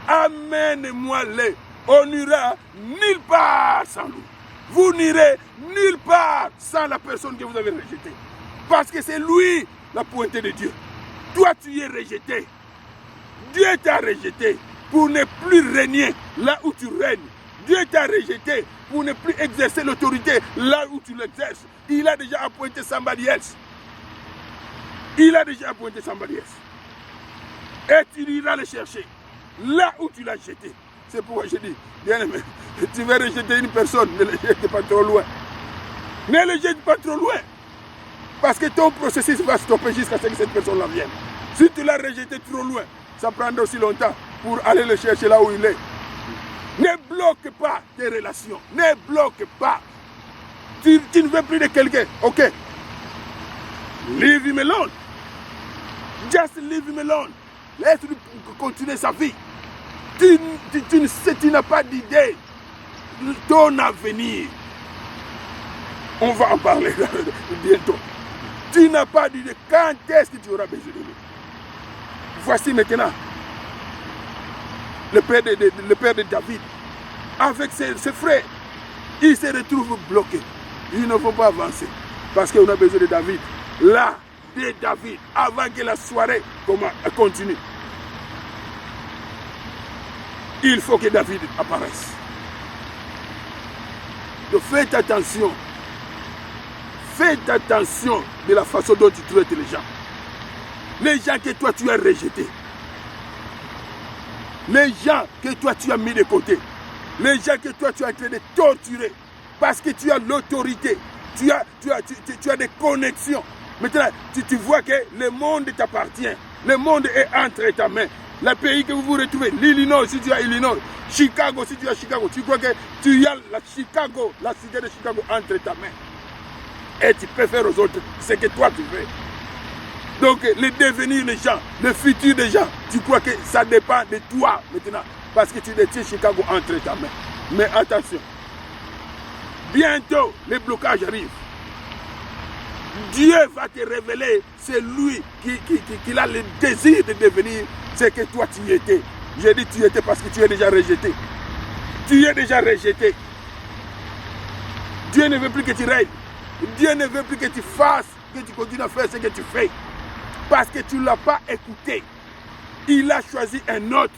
Amène-moi les. On n'ira nulle part sans nous. Vous n'irez nulle part sans la personne que vous avez rejetée. Parce que c'est lui la pointée de Dieu. Toi, tu es rejeté. Dieu t'a rejeté pour ne plus régner là où tu règnes. Dieu t'a rejeté pour ne plus exercer l'autorité là où tu l'exerces. Il a déjà appointé somebody else. Il a déjà appointé somebody else. Et tu iras le chercher là où tu l'as jeté. C'est pourquoi je dis, bien aimé, tu veux rejeter une personne, ne le jette pas trop loin. Ne le jette pas trop loin. Parce que ton processus va stopper jusqu'à ce que cette personne-là vienne. Si tu l'as rejeté trop loin, ça prendra aussi longtemps pour aller le chercher là où il est. Ne bloque pas tes relations. Ne bloque pas. Tu ne veux plus de quelqu'un. Ok. Leave him alone. Just leave him alone. Laisse-lui continuer sa vie. Tu n'as pas d'idée de ton avenir. On va en parler bientôt. Tu n'as pas d'idée quand est-ce que tu auras besoin de lui. Voici maintenant le père de David avec ses frères. Ils se retrouvent bloqués. Ils ne vont pas avancer parce qu'on a besoin de David. Là, de David, avant que la soirée continue. Il faut que David apparaisse. Donc faites attention. Faites attention de la façon dont tu traites les gens. Les gens que toi tu as rejetés. Les gens que toi tu as mis de côté. Les gens que toi tu es en train de torturer. Parce que tu as l'autorité. Tu as des connexions. Maintenant, tu vois que le monde t'appartient. Le monde est entre ta main. Le pays que vous vous retrouvez, l'Illinois, si tu as Illinois, Chicago, si tu as Chicago, tu crois que tu as la cité de Chicago entre ta main. Et tu peux faire aux autres ce que toi tu veux. Donc, le devenir des gens, le futur des gens, tu crois que ça dépend de toi maintenant. Parce que tu détiens Chicago entre ta main. Mais attention, bientôt, les blocages arrivent. Dieu va te révéler, c'est lui qui a le désir de devenir ce que toi tu étais. J'ai dit tu étais parce que tu es déjà rejeté. Tu es déjà rejeté. Dieu ne veut plus que tu règnes. Dieu ne veut plus que tu fasses, que tu continues à faire ce que tu fais. Parce que tu ne l'as pas écouté. Il a choisi un autre.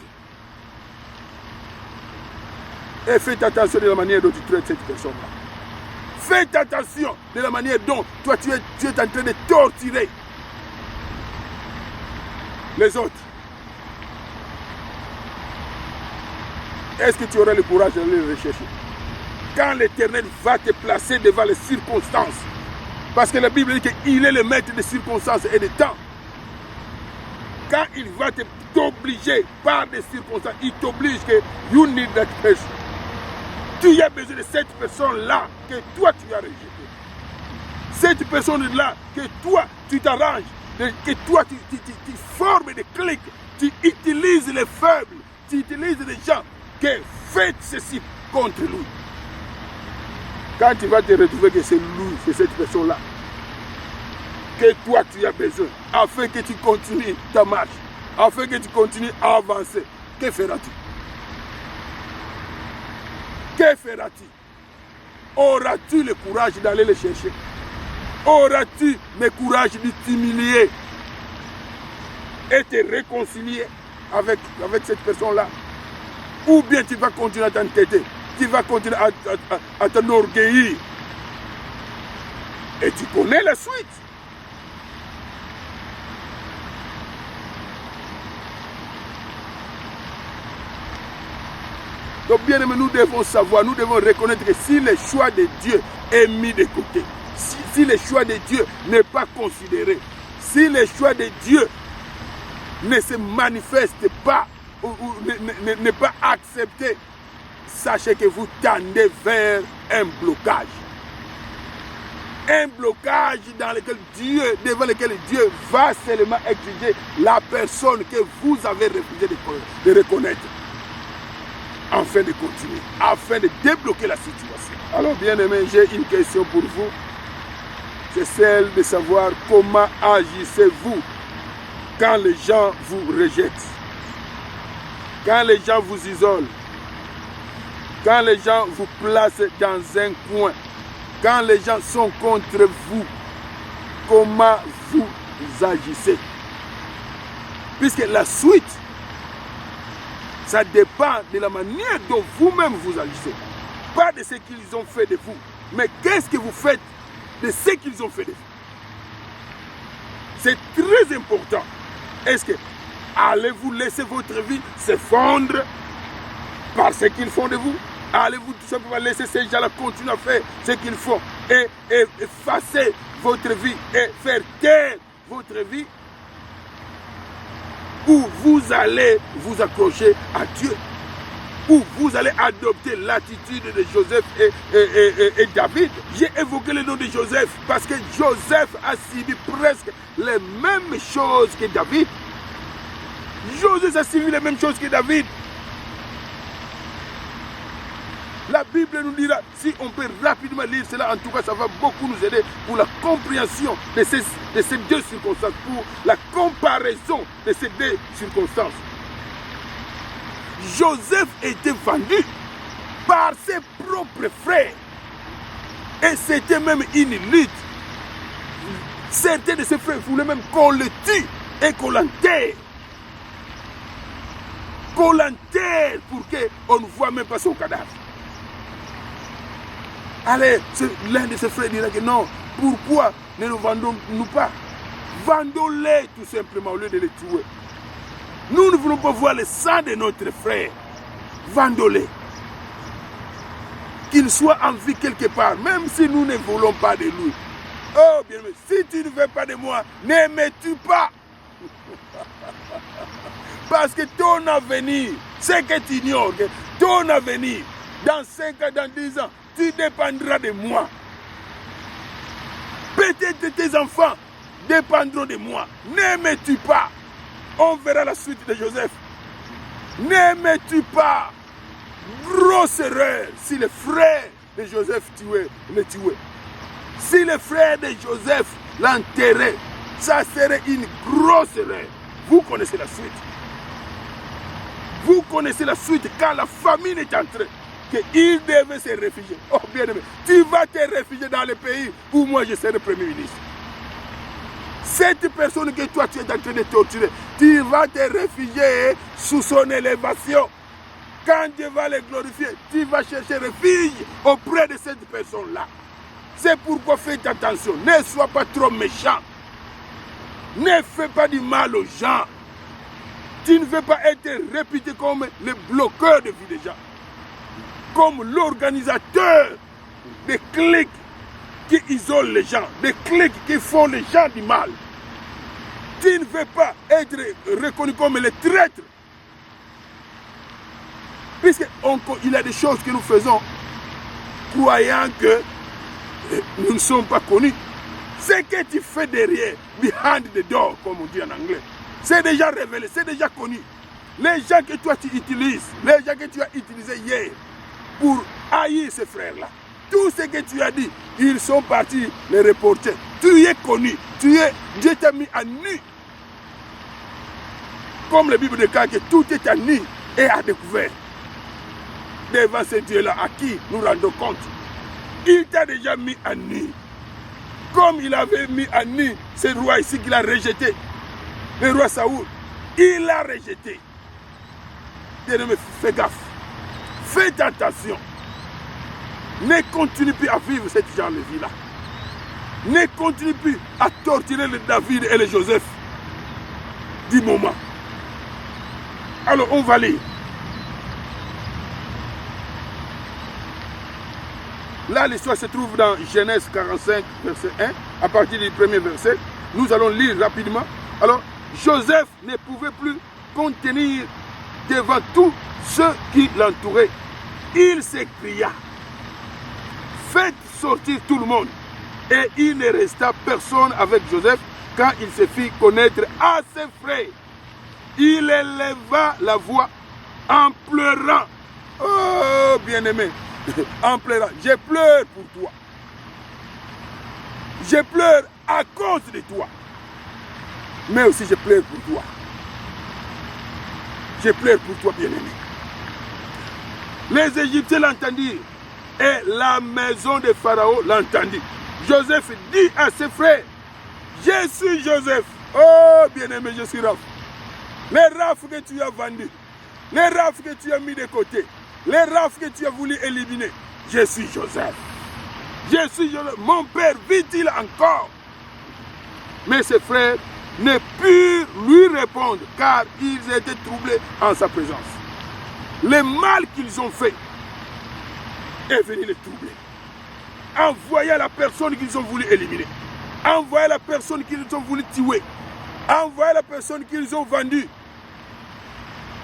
Et faites attention de la manière dont tu traites cette personne-là. Faites attention de la manière dont toi tu es en train de torturer les autres. Est-ce que tu auras le courage d'aller le rechercher? Quand l'Éternel va te placer devant les circonstances, parce que la Bible dit qu'il est le maître des circonstances et des temps. Quand il va t'obliger par des circonstances, il t'oblige que you need that person. Tu as besoin de cette personne-là que toi tu as rejetée. Cette personne-là que toi tu t'arranges, que toi tu formes des clics, tu utilises les faibles, tu utilises les gens qui font ceci contre lui. Quand tu vas te retrouver que c'est lui, c'est cette personne-là que toi tu as besoin, afin que tu continues ta marche, afin que tu continues à avancer, que feras-tu? Que feras-tu? Auras-tu le courage d'aller les chercher? Auras-tu le courage de t'humilier et te réconcilier avec cette personne-là? Ou bien tu vas continuer à t'entêter, tu vas continuer à t'enorgueillir. Et tu connais la suite. Donc bien aimé, nous devons savoir, nous devons reconnaître que si le choix de Dieu est mis de côté, si le choix de Dieu n'est pas considéré, si le choix de Dieu ne se manifeste pas ou n'est pas accepté, sachez que vous tendez vers un blocage. Un blocage devant lequel Dieu va seulement exiger la personne que vous avez refusé de reconnaître, afin de continuer, afin de débloquer la situation. Alors bien aimé, j'ai une question pour vous. C'est celle de savoir comment agissez-vous quand les gens vous rejettent, quand les gens vous isolent, quand les gens vous placent dans un coin, quand les gens sont contre vous, comment vous agissez? Puisque la suite, ça dépend de la manière dont vous-même vous agissez. Pas de ce qu'ils ont fait de vous, mais qu'est-ce que vous faites de ce qu'ils ont fait de vous? C'est très important. Est-ce que allez-vous laisser votre vie se fondre par ce qu'ils font de vous? Allez-vous tout simplement laisser ces gens-là continuer à faire ce qu'ils font et effacer votre vie et faire taire votre vie? Ou vous allez vous accrocher à Dieu? Ou vous allez adopter l'attitude de Joseph et David? J'ai évoqué le nom de Joseph parce que Joseph a subi presque les mêmes choses que David. Joseph a subi les mêmes choses que David. La Bible nous dira, si on peut rapidement lire cela, en tout cas ça va beaucoup nous aider pour la compréhension de ces deux circonstances, pour la comparaison de ces deux circonstances. Joseph était vendu par ses propres frères. Et c'était même une lutte. Certains de ses frères voulaient même qu'on le tue et qu'on l'enterre. Qu'on l'enterre pour qu'on ne voit même pas son cadavre. Allez, l'un de ses frères dira que non, pourquoi ne nous vendons-nous pas? Vendons-les tout simplement au lieu de les tuer. Nous ne voulons pas voir le sang de notre frère. Vendons-les. Qu'il soit en vie quelque part, même si nous ne voulons pas de lui. Oh bien, mais si tu ne veux pas de moi, ne me tue pas. Parce que ton avenir, c'est que tu ignores, que ton avenir, dans 5 ans, dans 10 ans, tu dépendras de moi. Peut-être tes enfants dépendront de moi. Ne me tue pas. On verra la suite de Joseph. Ne me tue pas. Grosse erreur si les frères de Joseph le tuaient. Si les frères de Joseph l'enterraient, ça serait une grosse erreur. Vous connaissez la suite. Vous connaissez la suite quand la famine est entrée. Qu'il devait se réfugier. Oh bien aimé, tu vas te réfugier dans le pays où moi je serai Premier ministre. Cette personne que toi tu es en train de torturer, tu vas te réfugier sous son élévation. Quand Dieu va le glorifier, tu vas chercher refuge auprès de cette personne-là. C'est pourquoi faites attention, ne sois pas trop méchant. Ne fais pas du mal aux gens. Tu ne veux pas être réputé comme le bloqueur de vie des gens. Comme l'organisateur des cliques qui isolent les gens, des cliques qui font les gens du mal. Tu ne veux pas être reconnu comme le traître. Puisqu'il y a des choses que nous faisons croyant que nous ne sommes pas connus. Ce que tu fais derrière, behind the door, comme on dit en anglais, c'est déjà révélé, c'est déjà connu. Les gens que toi tu utilises, les gens que tu as utilisés hier pour haïr ces frères-là, tout ce que tu as dit, ils sont partis les reporter. Tu es connu, Dieu t'a mis à nu. Comme la Bible déclare que tout est à nu et à découvert. Devant ce Dieu-là à qui nous rendons compte. Il t'a déjà mis à nu. Comme il avait mis à nu ce roi ici qu'il a rejeté. Le roi Saoul. Il l'a rejeté. Bien-aimé, fais gaffe. Faites attention. Ne continue plus à vivre cette genre de vie-là. Ne continue plus à torturer le David et le Joseph du moment. Alors, on va lire. Là, l'histoire se trouve dans Genèse 45, verset 1, à partir du premier verset. Nous allons lire rapidement. Alors, Joseph ne pouvait plus contenir devant tous ceux qui l'entouraient. Il s'écria, faites sortir tout le monde. Et il ne resta personne avec Joseph quand il se fit connaître à ses frères. Il éleva la voix en pleurant. Oh, bien-aimé, en pleurant. Je pleure pour toi. Je pleure à cause de toi. Mais aussi je pleure pour toi. Je pleure pour toi, bien-aimé. Les Égyptiens l'entendirent et la maison de Pharaon l'entendit. Joseph dit à ses frères, je suis Joseph. Oh, bien-aimé, je suis Raph. Les Raph que tu as vendus, les Raph que tu as mis de côté, les Raph que tu as voulu éliminer, je suis Joseph. Je suis Joseph. Mon père vit-il encore? Mais ses frères ne purent lui répondre car ils étaient troublés en sa présence. Le mal qu'ils ont fait est venu les troubler. En voyant la personne qu'ils ont voulu éliminer, en voyant la personne qu'ils ont voulu tuer, en voyant la personne qu'ils ont vendue,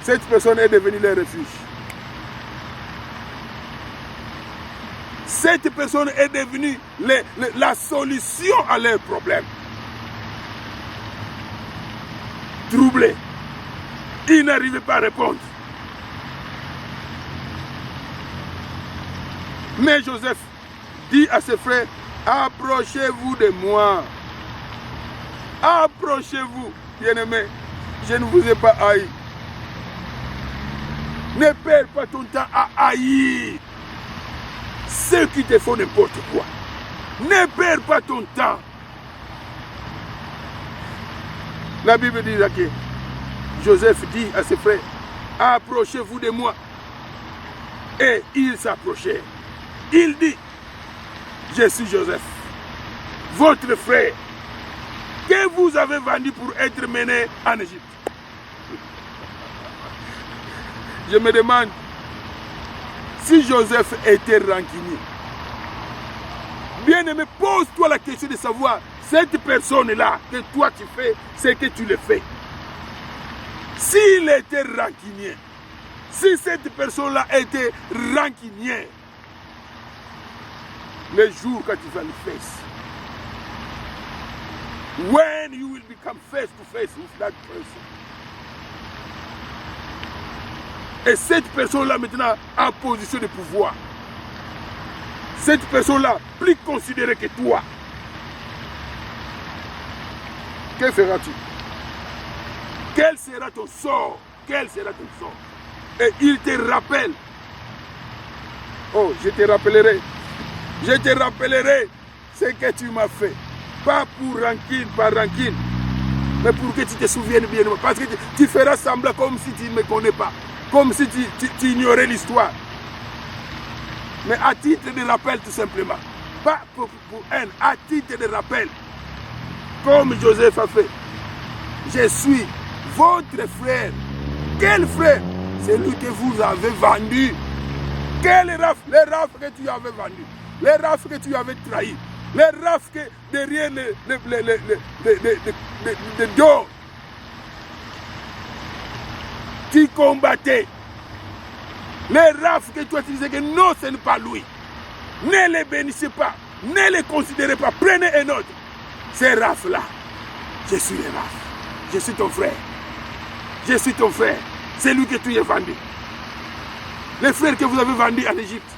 cette personne est devenue leur refuge. Cette personne est devenue la solution à leurs problèmes. Troublés, ils n'arrivaient pas à répondre. Mais Joseph dit à ses frères, approchez-vous de moi. Approchez-vous, bien-aimés. Je ne vous ai pas haï. Ne perds pas ton temps à haïr ceux qui te font n'importe quoi. Ne perds pas ton temps. La Bible dit que Joseph dit à ses frères, approchez-vous de moi. Et ils s'approchèrent. Il dit, je suis Joseph, votre frère, que vous avez vendu pour être mené en Égypte. Je me demande si Joseph était rancunier. Bien-aimé, pose-toi la question de savoir, cette personne-là que toi tu fais, c'est que tu le fais. S'il était rancunier, si cette personne-là était rancunière, le jour quand tu vas le face, when you will become face to face with that person, et cette personne-là maintenant en position de pouvoir, cette personne-là plus considérée que toi, que feras-tu? Quel sera ton sort? Quel sera ton sort? Et il te rappelle, oh, je te rappellerai ce que tu m'as fait. Pas pour rancune, par rancune, mais pour que tu te souviennes bien de moi. Parce que tu feras semblant comme si tu ne me connais pas, comme si tu ignorais l'histoire. Mais à titre de rappel tout simplement. Pas pour haine, à titre de rappel. Comme Joseph a fait. Je suis votre frère. Quel frère? Celui que vous avez vendu. Quel raf? Les raf que tu avais vendu. Les raf que tu avais trahi. Les raf que derrière le dos, tu combattais. Les raf que tu as disais que non, ce n'est pas lui. Ne les bénissez pas. Ne les considérez pas. Prenez un autre. Ces raf-là, je suis les raf. Je suis ton frère. Je suis ton frère. C'est lui que tu as vendu. Les frères que vous avez vendus en Égypte.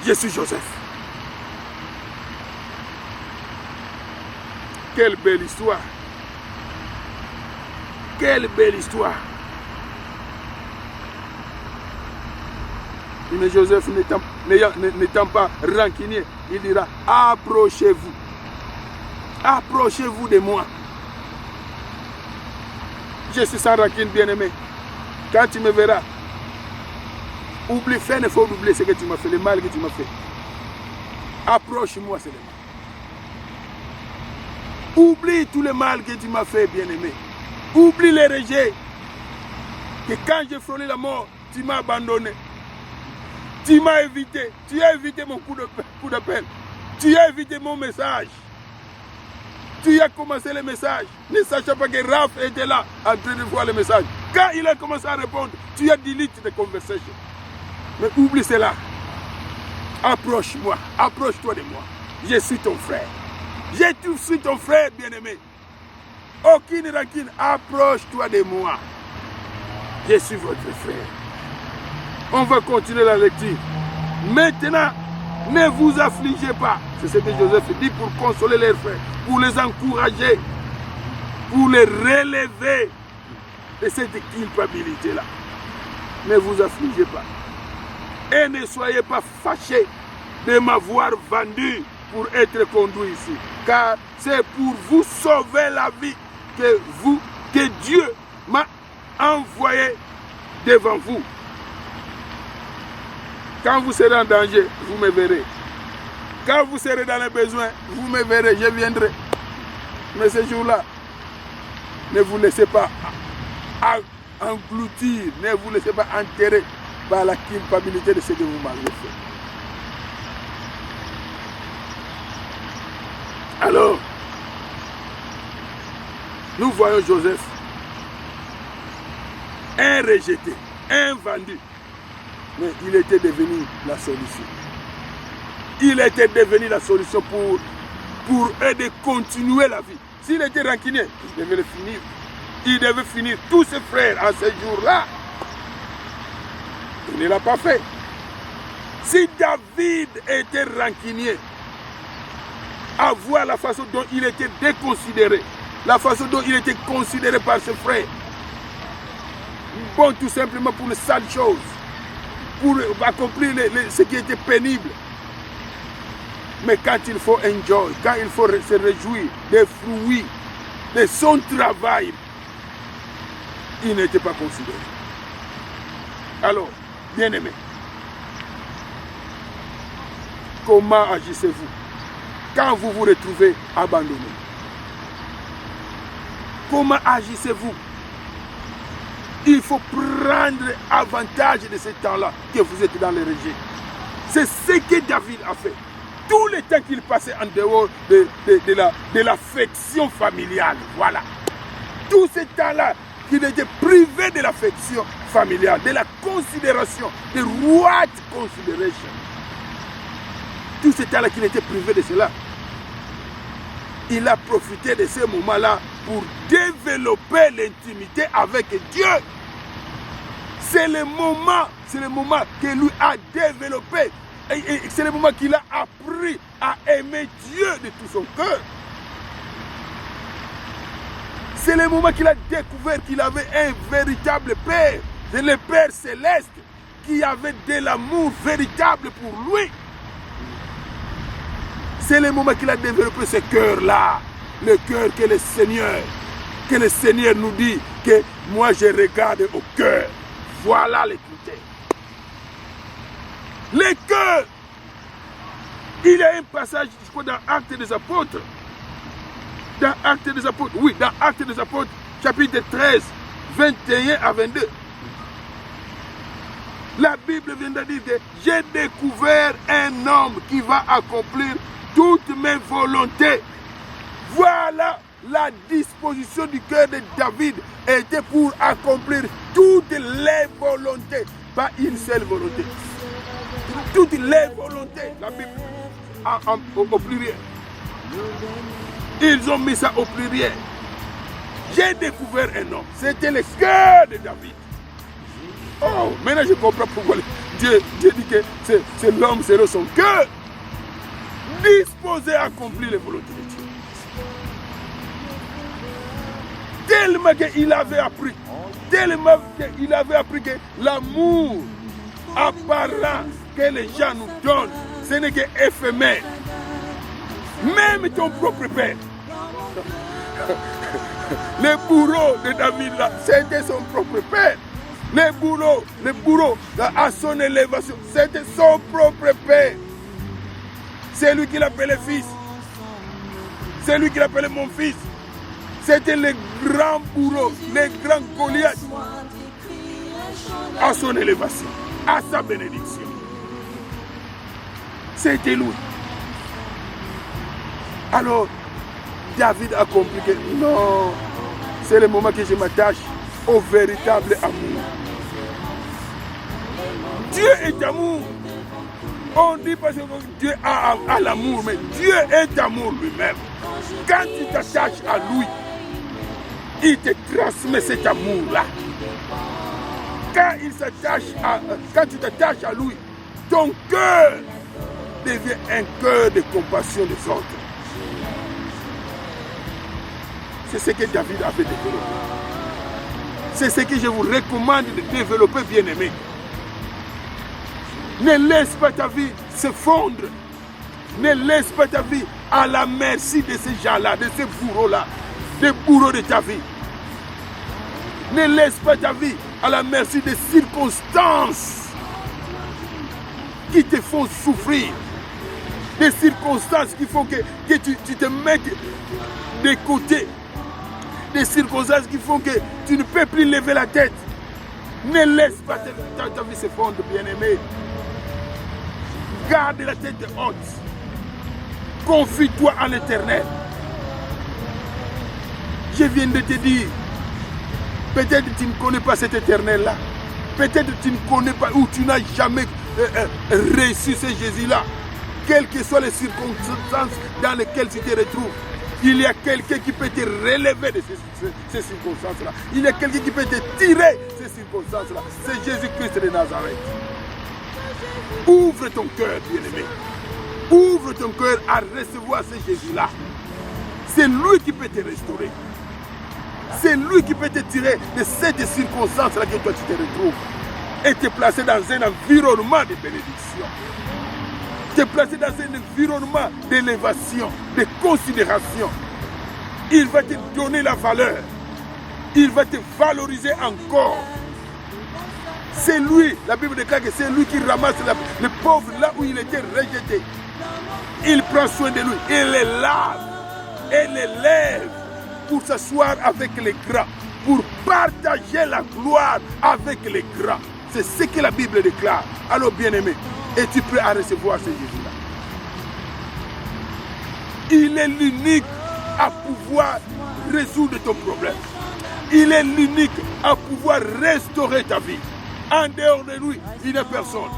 Je suis Joseph. Quelle belle histoire. Quelle belle histoire. Mais Joseph n'étant pas rancunier, il dira, approchez-vous. Approchez-vous de moi. Je suis sans rancune, bien-aimé. Quand tu me verras, oublie, fais un effort d'oublier ce que tu m'as fait, le mal que tu m'as fait. Approche-moi seulement. Oublie tout le mal que tu m'as fait, bien-aimé. Oublie les rejets. Que quand j'ai frôlé la mort, tu m'as abandonné. Tu m'as évité. Tu as évité mon coup d'appel. Tu as évité mon message. Tu as commencé le message, ne sachant pas que Raph était là en train de voir le message. Quand il a commencé à répondre, tu as delete the conversation. Mais oublie cela. Approche-moi, approche-toi de moi. Je suis ton frère. Je suis ton frère, bien-aimé. Aucune rancune, approche-toi de moi. Je suis votre frère. On va continuer la lecture. Maintenant, ne vous affligez pas. C'est ce que Joseph dit pour consoler les frères, pour les encourager, pour les relever de cette culpabilité-là. Ne vous affligez pas. Et ne soyez pas fâchés de m'avoir vendu pour être conduit ici. Car c'est pour vous sauver la vie que Dieu m'a envoyé devant vous. Quand vous serez en danger, vous me verrez. Quand vous serez dans les besoins, vous me verrez, je viendrai. Mais ce jour-là, ne vous laissez pas engloutir, ne vous laissez pas enterrer par la culpabilité de ce que vous m'avez fait. Alors, nous voyons Joseph, un rejeté, un vendu, mais il était devenu la solution. Il était devenu la solution pour aider à continuer la vie. S'il était rancunier, il devait le finir. Il devait finir tous ses frères en ce jour-là. Il ne l'a pas fait. Si David était rancunier, à voir la façon dont il était déconsidéré, la façon dont il était considéré par ses frères, bon, tout simplement pour les sales choses, pour accomplir ce qui était pénible. Mais quand il faut enjoy, quand il faut se réjouir des fruits de son travail, il n'était pas considéré. Alors, bien-aimés, comment agissez-vous quand vous vous retrouvez abandonné? Comment agissez-vous? Il faut prendre avantage de ce temps-là que vous êtes dans le rejet. C'est ce que David a fait. Tout le temps qu'il passait en dehors de l'affection familiale. Voilà. Tout ce temps-là qu'il était privé de l'affection familiale, de la considération, de what consideration. Tout ce temps-là qu'il était privé de cela. Il a profité de ce moment-là pour développer l'intimité avec Dieu. C'est le moment que lui a développé. Et c'est le moment qu'il a appris à aimer Dieu de tout son cœur. C'est le moment qu'il a découvert qu'il avait un véritable Père, le Père céleste, qui avait de l'amour véritable pour lui. C'est le moment qu'il a développé ce cœur-là, le cœur que le Seigneur nous dit que moi je regarde au cœur. Voilà les critères. Le cœur. Il y a un passage, je crois, dans Actes des Apôtres. Dans Actes des Apôtres, oui, dans Actes des Apôtres, chapitre 13, 21 à 22. La Bible vient de dire que j'ai découvert un homme qui va accomplir toutes mes volontés. Voilà la disposition du cœur de David était pour accomplir toutes les volontés, pas une seule volonté. Toutes les volontés, la Bible, au pluriel. Ils ont mis ça au pluriel. J'ai découvert un homme. C'était le cœur de David. Oh, maintenant je comprends pourquoi Dieu dit que c'est l'homme selon son cœur, disposé à accomplir les volontés de Dieu. Tellement qu'il avait appris que l'amour apparent que les gens nous donnent, ce n'est que éphémère. Même ton propre père. Le bourreau de David là, c'était son propre père. Le bourreau à son élévation, c'était son propre père. C'est lui qui l'appelait fils. C'est lui qui l'appelait mon fils. C'était le grand bourreau, le grand Goliath. À son élévation, à sa bénédiction. C'était lui. Alors, David a compris que non, c'est le moment que je m'attache au véritable amour. Dieu est amour. On dit parce que Dieu a l'amour, mais Dieu est amour lui-même. Quand tu t'attaches à lui, il te transmet cet amour-là. Quand tu t'attaches à lui, ton cœur devient un cœur de compassion des autres. C'est ce que David avait développé. C'est ce que je vous recommande de développer, bien-aimé. Ne laisse pas ta vie se fondre. Ne laisse pas ta vie à la merci de ces gens-là, de ces bourreaux-là, des bourreaux de ta vie. Ne laisse pas ta vie à la merci des circonstances qui te font souffrir. Des circonstances qui font que tu te mettes de côté. Des circonstances qui font que tu ne peux plus lever la tête. Ne laisse pas ta vie se fondre, bien-aimé. Garde la tête haute. Confie-toi à l'Éternel. Je viens de te dire, peut-être que tu ne connais pas cet Éternel-là. Peut-être que tu ne connais pas ou tu n'as jamais reçu ce Jésus-là. Quelles que soient les circonstances dans lesquelles tu te retrouves, il y a quelqu'un qui peut te relever de ces circonstances-là. Il y a quelqu'un qui peut te tirer de ces circonstances-là. C'est Jésus-Christ de Nazareth. Ouvre ton cœur, bien-aimé. Ouvre ton cœur à recevoir ce Jésus-là. C'est lui qui peut te restaurer. C'est lui qui peut te tirer de cette circonstance-là que toi tu te retrouves. Et te placer dans un environnement de bénédiction. Te placer dans un environnement d'élévation, de considération. Il va te donner la valeur. Il va te valoriser encore. C'est lui, la Bible déclare que c'est lui qui ramasse le pauvre là où il était rejeté. Il prend soin de lui, il les lave et les lève pour s'asseoir avec les grands, pour partager la gloire avec les grands. C'est ce que la Bible déclare. Alors bien-aimé, es-tu prêt à recevoir ce Jésus-là? Il est l'unique à pouvoir résoudre ton problème. Il est l'unique à pouvoir restaurer ta vie. En dehors de lui, il n'y a personne.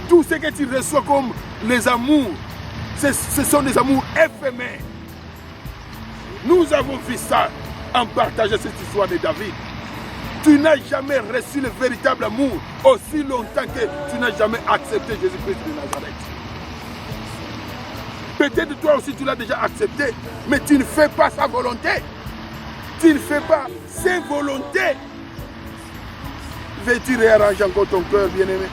Tout ce que tu reçois comme les amours, ce sont des amours éphémères. Nous avons vu ça en partageant cette histoire de David. Tu n'as jamais reçu le véritable amour aussi longtemps que tu n'as jamais accepté Jésus-Christ de Nazareth. Peut-être toi aussi tu l'as déjà accepté, mais tu ne fais pas sa volonté. Tu ne fais pas ses volontés. Veux-tu réarranger encore ton cœur, bien-aimé?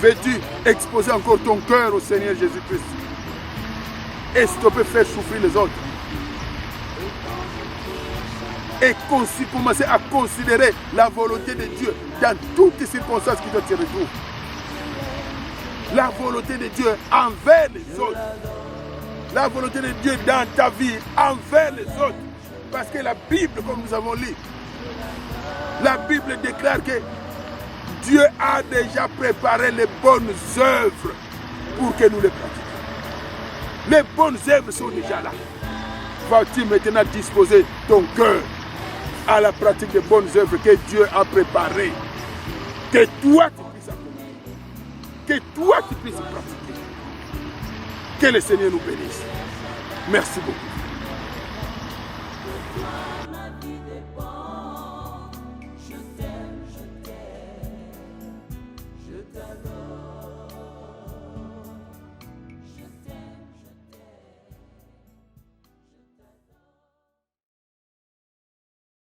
Veux-tu exposer encore ton cœur au Seigneur Jésus-Christ? Et stopper faire souffrir les autres? Et commencer à considérer la volonté de Dieu dans toutes les circonstances qui te retrouvent. La volonté de Dieu envers les autres. La volonté de Dieu dans ta vie envers les autres. Parce que la Bible, comme nous avons lu, la Bible déclare que Dieu a déjà préparé les bonnes œuvres pour que nous les pratiquions. Les bonnes œuvres sont déjà là. Vas-tu maintenant disposer ton cœur à la pratique des bonnes œuvres que Dieu a préparées? Que toi tu puisses accomplir. Que toi tu puisses pratiquer. Que le Seigneur nous bénisse. Merci beaucoup.